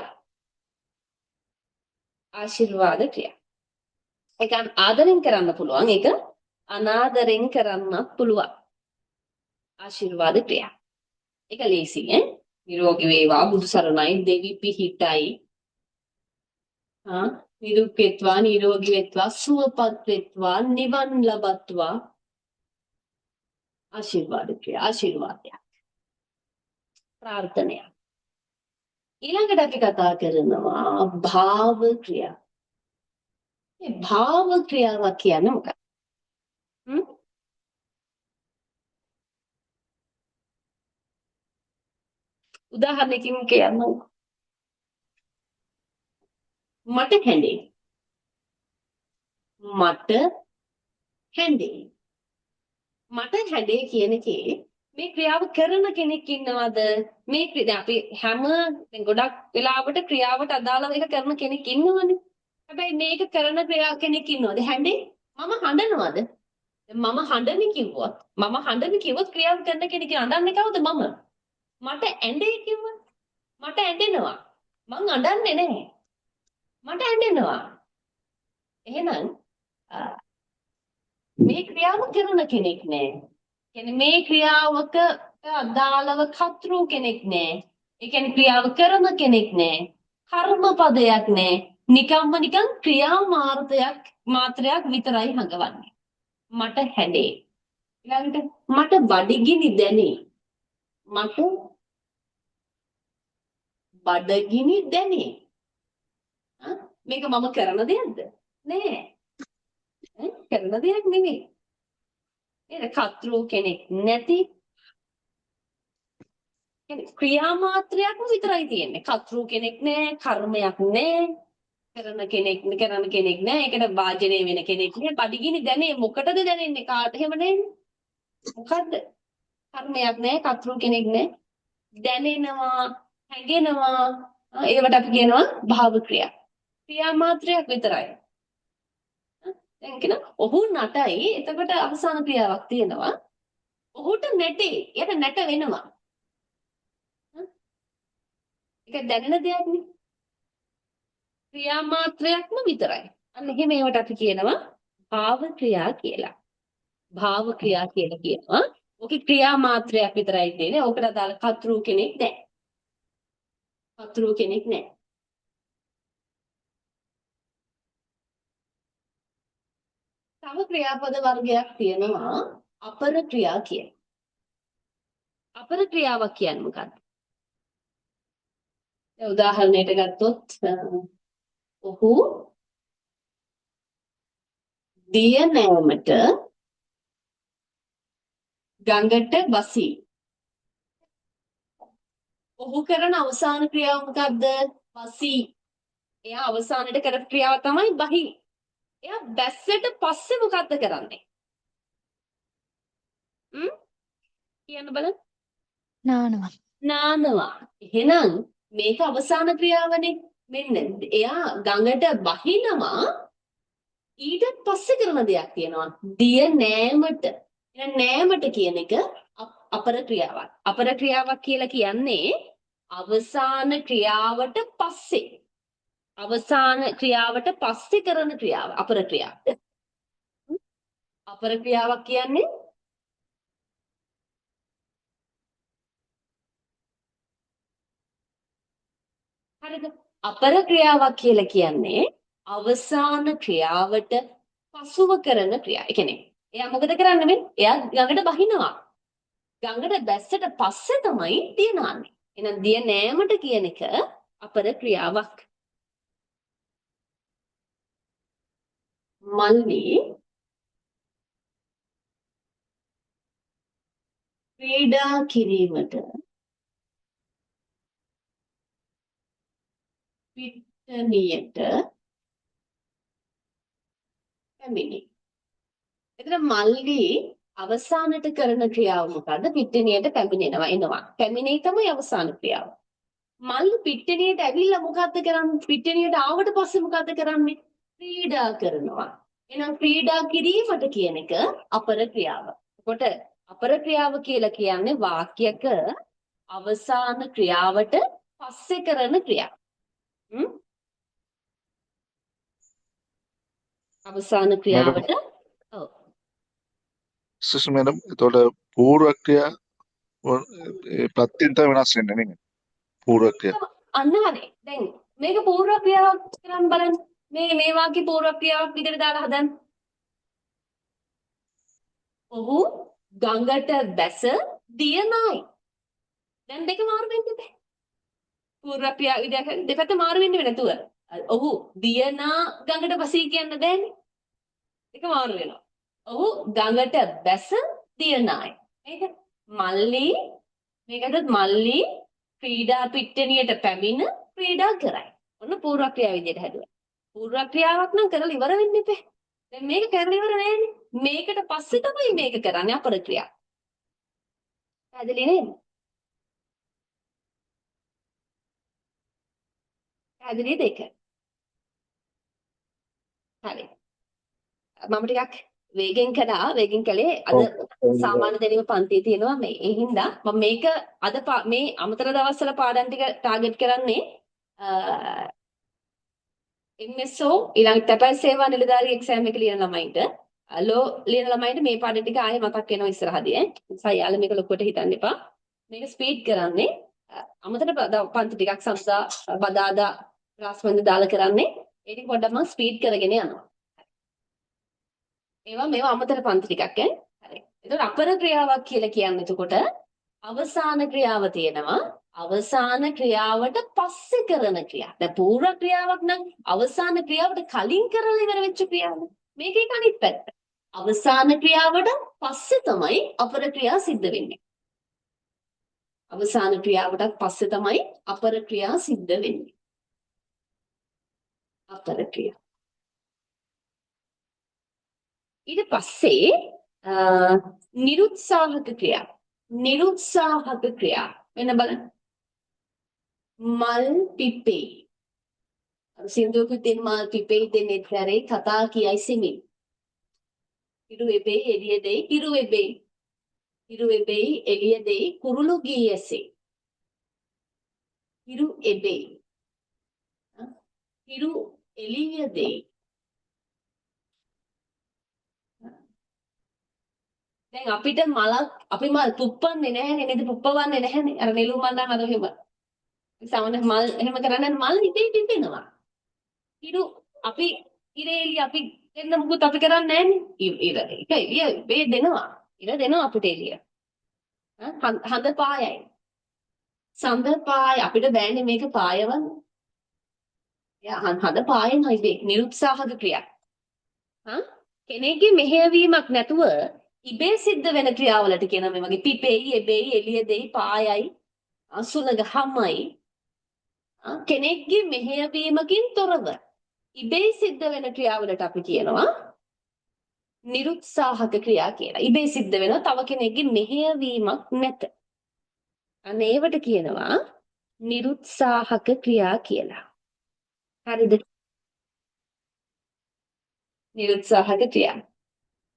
ආශිර්වාද ක්‍රියා. ඒක ආදරෙන් කරන්න පුළුවන්, ඒක අනාදරෙන් කරන්නත් පුළුවන්. ආශිර්වාද ක්‍රියා. ඒක ලේසි ඈ. නිරෝගී වේවා, බුදු සරණයි, දෙවි පිහිටයි. නිදුක් වෙත්වා, නිරෝගී වෙත්වා, සුවපත් වෙත්වා, නිවන් ලබත්වා. ආශිර්වාද ක්‍රියා, ආශිර්වාදයක්. ප්‍රාර්ථනයක්. ඊළඟට අපි කතා කරනවා භාව ක්‍රියා. මේ භාව ක්‍රියාවක් කියන්නේ මොකක්ද? උදාහරණයකින් කියන්නකො. මට හැඬේ. මට හැඬේ. මට හැඬේ කියන එකේ මේ ක්‍රියාව කරන කෙනෙක් ඉන්නවද? මේ දැන් අපි හැම දැන් ගොඩක් වෙලාවට ක්‍රියාවට අදාළව එක කරන කෙනෙක් ඉන්නවනේ. හැබැයි මේක කරන කෙනෙක් ඉන්නවද? හැඬේ මම හඬනවද? මම හඬමි කිව්වොත් ක්‍රියාව කරන කෙනෙක් අඬන්නේ කවුද? මම. මට ඇඬේ කිව්වොත් මට ඇඬෙනවා. මං අඬන්නේ නැහැ. මට ඇඬෙනවා. එහෙනම් මේ ක්‍රියාව කරන කෙනෙක් නෑ. කියන්නේ මේ ක්‍රියාවක අදාළව කර්තෘ කෙනෙක් නෑ. ඒ කියන්නේ ක්‍රියාව කරන කෙනෙක් නෑ. කර්මපදයක් නෑ. නිකන් ක්‍රියා මාත්‍රයක් විතරයි හඟවන්නේ. මට හැඬේ. ඊළඟට මට බඩගිනි දැනේ. මට බඩගිනි දැනේ. මේක මම කරන දෙයක්ද? නෑ. කරන දෙයක් නෙමෙයි. නේද? කර්තෘ කෙනෙක් නැති ක්‍රියා මාත්‍රයක් විතරයි තියෙන්නේ. කර්තෘ කෙනෙක් නෑ, කර්මයක් නෑ, කරන කෙනෙක් නෑ. ඒකට වාජනය වෙන කෙනෙක් නෑ. බඩගිනි දැනේ. මොකටද දැනෙන්නේ? කාට එහෙම නෑනේ. මොකද්ද? කර්මයක් නෑ, කර්තෘ කෙනෙක් නෑ. දැනෙනවා, හැඟෙනවා. ඒවට අපි කියනවා භාව ක්‍රියා. ක්‍රියා මාත්‍රයක් විතරයි. දැන් කියන ඔහු නටයි. එතකොට අවසාන ක්‍රියාවක් තියෙනවා. ඔහුට නැටේ. එයාට නැට වෙනවා. ඒක දැනෙන දෙයක් නේ. ක්‍රියා මාත්‍රයක්ම විතරයි. අන්න එහෙම ඒවට අපි කියනවා භාව ක්‍රියා කියලා. භාව ක්‍රියා කියලා කියනවා. ඕකේ ක්‍රියා මාත්‍රයක් විතරයි තියෙන්නේ. ඕකට අදාළ කර්තෘ කෙනෙක් නැහැ. කර්තෘ කෙනෙක් නැහැ. තව ක්‍රියාපද වර්ගයක් තියෙනවා අපර ක්‍රියා කියන. අපර ක්‍රියාවක් කියන්නේ මොකක්ද? දැන් උදාහරණයට ගත්තොත් ඔහු දිය නෑමට ගඟට බසී. ඔහු කරන අවසාන ක්‍රියාව මොකක්ද? බසී. එයා අවසානයේ කරපු ක්‍රියාව තමයි බහි. එයා බැස්සට පස්සේ මොකද්ද කරන්නේ? කියන්න බලන්න. නානවා. නානවා. එහෙනම් මේක අවසාන ක්‍රියාවනේ. මෙන්න එයා ගඟට බහිනවා ඊට පස්සේ කරන දෙයක් තියෙනවා. දිය නෑමට. එහෙනම් නෑමට කියන එක අපර ක්‍රියාවක්. අපර ක්‍රියාවක් කියලා කියන්නේ අවසාන ක්‍රියාවට පස්සේ. අවසාන ක්‍රියාවට පස්සේ කරන ක්‍රියාව අපර ක්‍රියාව. අපර ක්‍රියාවක් කියන්නේ හරිද? අපර ක්‍රියාවක් කියලා කියන්නේ අවසාන ක්‍රියාවට පසුව කරන ක්‍රියාව. ඒ කියන්නේ එයා මොකද කරන්නේ මේ? එයා ගඟට බහිනවා. ගඟට බැස්සට පස්සේ තමයි දිය නාන්නේ. එහෙනම් දිය නෑමට කියන එක අපර ක්‍රියාවක්. මල්ලි ක්‍රීඩා කිරීමට පිට්ටනියට පැමිණි. එතන මල්ලි අවසානට කරන ක්‍රියාව මොකද්ද? පිට්ටනියට පැමිණෙනවා එනවා. පැමිණෙයි තමයි අවසාන ක්‍රියාව. මල්ලි පිට්ටනියට ඇවිල්ලා මොකද්ද කරන්නේ? පිට්ටනියට ආවට පස්සේ මොකද්ද කරන්නේ? ක්‍රීඩා කරනවා. එහෙනම් ක්‍රීඩා කිරීමට කියන එක අපර ක්‍රියාව. එතකොට අපර ක්‍රියාව කියලා කියන්නේ වාක්‍යයක අවසාන ක්‍රියාවට පස්සේ කරන ක්‍රියාව. අවසාන ක්‍රියාවට ඔව්. සුසු මැඩම් එතකොට පූර්ව ක්‍රියා ප්‍රත්‍යයෙන් තමයි වෙනස් වෙන්නේ නේද? පූර්ව ක්‍රියා. අන්න හරි. දැන් මේක පූර්ව ක්‍රියාවක් කරන් බලන්න. මේ වාක්‍ය පූර්ව ක්‍රියාවක් විදිහට දාලා හදන්න. ඔහු ගඟට බැස දිය නායි. දැන් දෙක මාරු වෙන්නේ නැහැ. පූර්ව ක්‍රියා විදිහට දෙපැත්ත මාරු වෙන්නේ නැතුව. ඔහු දිය නා ගඟට බසී කියන්න බෑනේ. දෙක මාරු වෙනවා. ඔහු ගඟට බැස දිය නායි. නේද? මල්ලි මේකට මල්ලි ක්‍රීඩා පිට්ටනියට පැමිණ ක්‍රීඩා කරයි. ඔන්න පූර්ව ක්‍රියාව විදිහට හැදුවා. පූර්ව ක්‍රියාවක් නම් කරලා ඉවර වෙන්න ඉපේ. දැන් මේක කරලා ඉවර නෑනේ. මේකට පස්සේ තමයි මේක කරන්නේ අපර ක්‍රියාව. පැහැදිලි නේද? පැහැදිලි දෙක. හරි. මම ටිකක් වේගෙන් කළේ අද සාමාන්‍ය දැනීම පන්තියේ තියෙනවා මේ. ඒ හින්දා මම මේක අද මේ අමතර දවස්වල පාඩම් ටික ටාගට් කරන්නේ MSO ඊළඟ තැපැල් සේවා නිලධාරී එක්සෑම් එක ලියන ළමයින්ට ලෝ ලියන ළමයින්ට මේ පාඩම් ටික ආයෙ මතක් වෙනවා ඉස්සරහදී ඈ. නිසා යාළුවා මේක ලොකුවට හිතන්න එපා. මේක ස්පීඩ් කරන්නේ අමතර පන්ති ටිකක් සම්සා බදාදා රාස්මන්ද දාලා කරන්නේ. ඒ ටික පොඩ්ඩක් මම ස්පීඩ් කරගෙන යනවා. මේවා අමතර පන්ති ටිකක් ඈ. හරි. එතකොට අපර ක්‍රියාවක් කියලා කියන්නේ එතකොට අවසාන ක්‍රියාව තියෙනවා. අවසාන ක්‍රියාවට පස්සේ කරන ක්‍රියාව. දැන් පූර්ව ක්‍රියාවක් නම් අවසාන ක්‍රියාවට කලින් කරලා ඉවර වෙච්ච ක්‍රියාව. මේකේ අනිත් පැත්ත. අවසාන ක්‍රියාවට පස්සේ තමයි අපර ක්‍රියාව සිද්ධ වෙන්නේ. අවසාන ක්‍රියාවටත් පස්සේ තමයි අපර ක්‍රියාව සිද්ධ වෙන්නේ. අපර ක්‍රියාව. ඊට පස්සේ නිරුත්සාහක ක්‍රියාව. නිරුත්සාහක ක්‍රියාව. වෙන බලන්න. මල් පිපේ. සින්දුවක තියෙන මල් පිපේ දෙන්නේ කරේ කතා කියයි සෙමින්. හිරු වෙබේ එළිය දෙයි හිරු වෙබේ. හිරු වෙබේ එළිය දෙයි කුරුළු ගී ඇසේ. හිරු එබේ. හිරු එළිය දෙයි. දැන් අපිට මලක් අපි මල් පුප්පන්නේ නැහැනේ නේද? පුප්පවන්නේ නැහැනේ. අර නෙළුම් මල් නම් අර එහෙම. සමහර මල් එහෙම කරන්නේ මල් ඉතින් පිපෙනවා. හිරු අපි ඉරේලි අපි දෙන්න මුකුත් අපි කරන්නේ නැහැනේ. ඉර ඒක එළිය මේ දෙනවා. ඉර දෙනවා අපිට එළිය. හඳ පායයි. සඳ පාය අපිට බෑනේ මේක පායවන්න. හඳ පායනවා ඉබේ නිරුත්සාහක ක්‍රියා. කෙනෙක්ගේ මෙහෙයවීමක් නැතුව ඉබේ සිද්ධ වෙන ක්‍රියාවලට කියන මේ වගේ පිපෙයි, එබෙයි, එළිය දෙයි, පායයි, සුලඟ හමයි. කෙනෙක්ගේ මෙහෙයවීමකින් තොරව ඉබේ සිද්ධ වෙන ක්‍රියාවලට අපි කියනවා නිරුත්සාහක ක්‍රියා කියලා. ඉබේ සිද්ධ වෙනවා තව කෙනෙක්ගේ මෙහෙයවීමක් නැත. අන්න ඒවට කියනවා නිරුත්සාහක ක්‍රියා කියලා. හරිද? නිරුත්සාහක ක්‍රියා.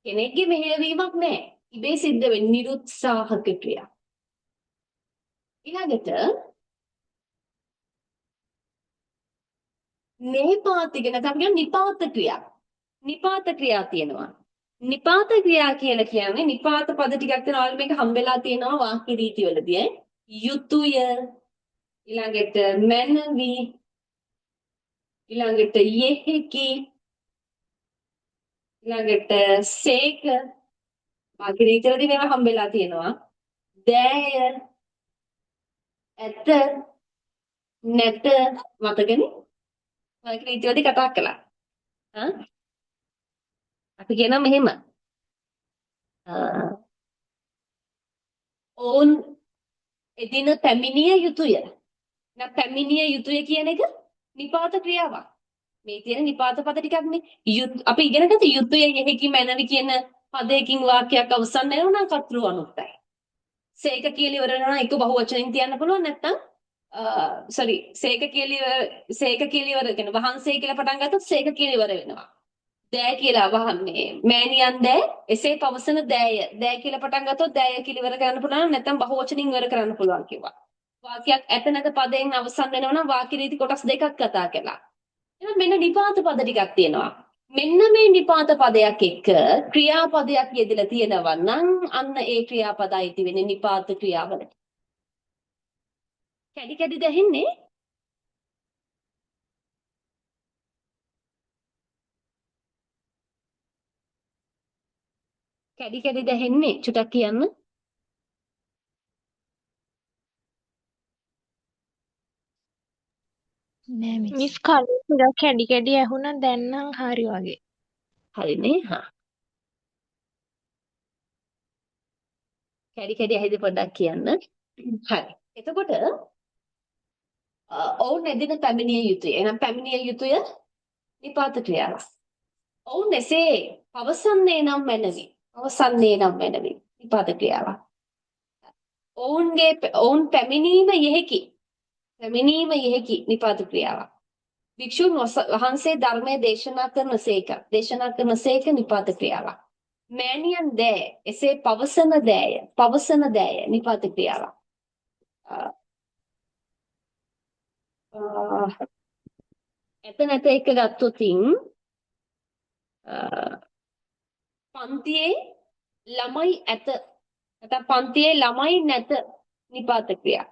කෙනෙක්ගේ මෙහෙයවීමක් නැහැ. ඉබේ සිද්ධ වෙන නිරුත්සාහක ක්‍රියා. ඊළඟට නේපාතික නැත්නම් නිපාත ක්‍රියා. නිපාත ක්‍රියා තියෙනවා. නිපාත ක්‍රියා කියලා කියන්නේ නිපාත පද ටිකක් තියෙනවා. මේක හම්බෙලා තියෙනවා වාක්‍ය රීති වලදී. යුතුය, ඊළඟට මැනවි, ඊළඟට යෙහෙකි, ඊළඟට සේක වාක්‍ය රීති වලදී මේවා හම්බෙලා තියෙනවා. දෑය, ඇත, නැත මතකනේ? වාක්‍ය රීති වලදී කතා කළා. අපි කියනවා මෙහෙම. ඔවුන් එදින පැමිණිය යුතුය. නැත්නම් පැමිණිය යුතුය කියන එක නිපාත ක්‍රියාවක්. මේ තියෙන නිපාත පද ටිකක්නේ. අපි ඉගෙන ගත්ත යුතුය යෙහිකි මැනවි කියන පදයකින් වාක්‍යයක් අවසන් වෙනවා නම් කර්තෘ අනුක්තයි. සේක කියලා ඉවර වෙනවා නම් එක බහුවචනෙන් තියන්න පුළුවන් නැත්නම් සේක කියලා ඉවර කියන වහන්සේ කියලා පටන් ගත්තොත් සේක කියලා ඉවර වෙනවා. දෑ කියලා වහන්නේ මෑණියන් දෑ එසේ පවසන දෑය. දෑ කියලා පටන් ගත්තොත් දෑය කියලා ඉවර කරන්න පුළුවන් නැත්නම් බහුවචනින් ඉවර කරන්න පුළුවන් කිව්වා. වාක්‍යයක් ඇත නැත පදයෙන් අවසන් වෙනවා නම් වාක්‍ය රීති කොටස් දෙකක් කතා කළා. එහෙනම් මෙන්න නිපාත පද ටිකක් තියෙනවා. මෙන්න මේ නිපාත පදයක් එක්ක ක්‍රියාපදයක් යෙදලා තියෙනවා නම් අන්න ඒ ක්‍රියාපද අයිති වෙන්නේ නිපාත ක්‍රියාවලට. කැඩි කැඩි දැහින්නේ කැඩි කැඩි දැහෙන්නේ චුටක් කියන්න. නෑ මිස්. මිස් කලින් ටිකක් කැඩි කැඩි ඇහුණා දැන් නම් හරි වගේ. හරිනේ. කැඩි කැඩි ඇහිද පොඩ්ඩක් කියන්න. හරි. එතකොට ඔවුන් එදින පැමිණිය යුතුය. එහෙනම් පැමිණිය යුතුය නිපාත ක්‍රියාවක්. ඔවුන් එසේ පවසන්නේ නම් මැනවි. පවසන්නේ නම් මැනවි. නිපාත ක්‍රියාවක්. ඔවුන් පැමිණීම යෙහිකි. පැමිණීම යෙහිකි නිපාත ක්‍රියාවක්. භික්ෂුන් වහන්සේ ධර්මයේ දේශනා කරන සේක නිපාත ක්‍රියාවක්. මෑණියන් දෑ එසේ පවසන දෑය නිපාත ක්‍රියාවක්. එත නැත එක ගත්තොතින් පන්තියේ ළමයි ඇත නැත්නම් පන්තියේ ළමයි නැත නිපාත ක්‍රියා.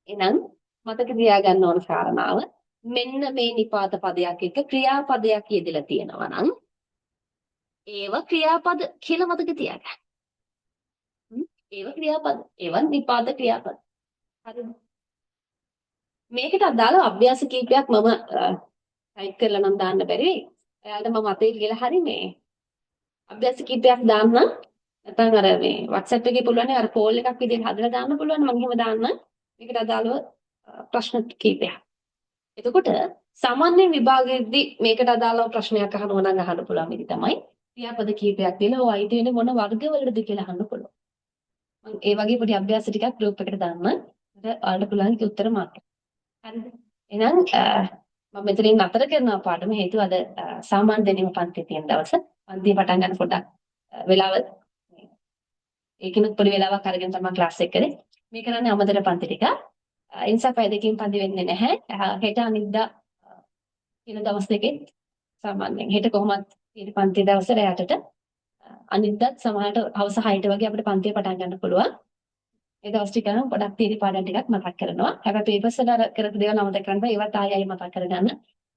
එහෙනම් මතක තියාගන්න ඕන කාරණාව මෙන්න මේ නිපාත පදයක් එක්ක ක්‍රියාපදයක් යෙදලා තියෙනවා නම් ඒව ක්‍රියාපද කියලා මතක තියාගන්න. ඒව ක්‍රියාපද. ඒව නිපාත ක්‍රියාපද. හරිද? මේකට අදාළ අභ්‍යාස කීපයක් මම ටයිප් කරලා නම් දාන්න බැරි වෙයි. එයාලට මම අතේ කියලා හරි මේ අභ්‍යාස කීපයක් දාන්න නැත්නම් අර මේ WhatsApp එකේ පුළුවන් අර කෝල් එකක් විදිහට හදලා දාන්න පුළුවන් මම එහෙම දාන්න. මේකට අදාළව ප්‍රශ්න කීපයක්. එතකොට සාමාන්‍ය විභාගයේදී මේකට අදාළව ප්‍රශ්නයක් අහනවා නම් අහන්න පුළුවන් විදි තමයි ක්‍රියාපද කීපයක් දෙලා ඔය අයිති වෙන්නේ මොන වර්ගවලටද කියලා අහන්න පුළුවන්. මම ඒ වගේ පොඩි අභ්‍යාස ටිකක් ගෲප් එකට දාන්න. ඔයාලට පුළුවන් ඒක උත්තර මාර්ක්. හරිද? එහෙනම් මම මෙතනින් නතර කරනවා පාඩම හේතුව අද සාමාන්‍ය දැනීම පන්තියේ තියෙන දවස. පන්තිය පටන් ගන්න පොඩ්ඩක් වෙලාව ඒකිනුත් පොඩි වෙලාවක් අරගෙන තමයි ක්ලාස් එක කරේ. මේ කරන්නේ අමතර පන්ති ටික. ඒ නිසා පැය දෙකකින් පන්ති වෙන්නේ නැහැ. හෙට අනිද්දා කියන දවස් දෙකෙත් සාමාන්‍යයෙන් හෙට කොහොමත් තියෙන පන්ති දවස රැයටට අනිද්දාත් සමහරට හවස 6ට වගේ අපිට පන්තිය පටන් ගන්න පුළුවන්. ඒ දවස් ටික නම් පොඩක් තීරි පාඩම් ටිකක් මතක් කරනවා. හැබැයි පේපර්ස් වල අර කරපු දේවල් අමතක කරන්න බෑ. ඒවත් ආයෙ මතක් කරගන්න.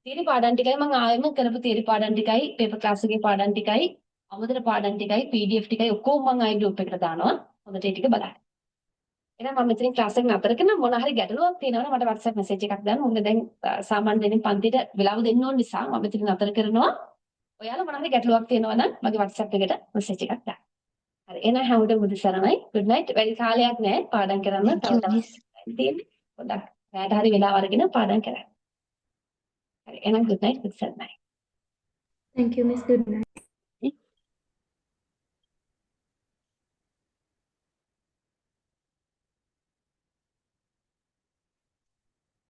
තීරි පාඩම් ටිකයි මම ආයෙම කරපු තීරි පාඩම් ටිකයි පේපර් ක්ලාස් එකේ පාඩම් ටිකයි අමතර පාඩම් ටිකයි PDF ටිකයි ඔක්කොම මම ආයෙ ගෲප් එකට දානවා. හොඳට ඒ ටික බලන්න. එහෙනම් මම මෙතනින් ක්ලාස් එක නතර කරන මොන හරි ගැටලුවක් තියෙනවනම් මට WhatsApp message එකක් දාන්න. මොකද දැන් සාමාන්‍ය දෙනින් පන්තියට වෙලාව දෙන්න ඕන නිසා මම මෙතනින් නතර කරනවා. ඔයාලා මොන හරි ගැටලුවක් තියෙනවා නම් මගේ WhatsApp එකට message එකක් දාන්න. හරි එහෙනම් හැමෝටම බුදු සරණයි. good night. වැඩි කාලයක් නැහැ පාඩම් කරන්න. Thank තව you, දවස් miss. තියෙන්නේ. පොඩ්ඩක් රැයට හරි වෙලාව අරගෙන පාඩම් කරන්න. හරි එහෙනම් good night බුදු සරණයි. Thank you, Miss. Good night.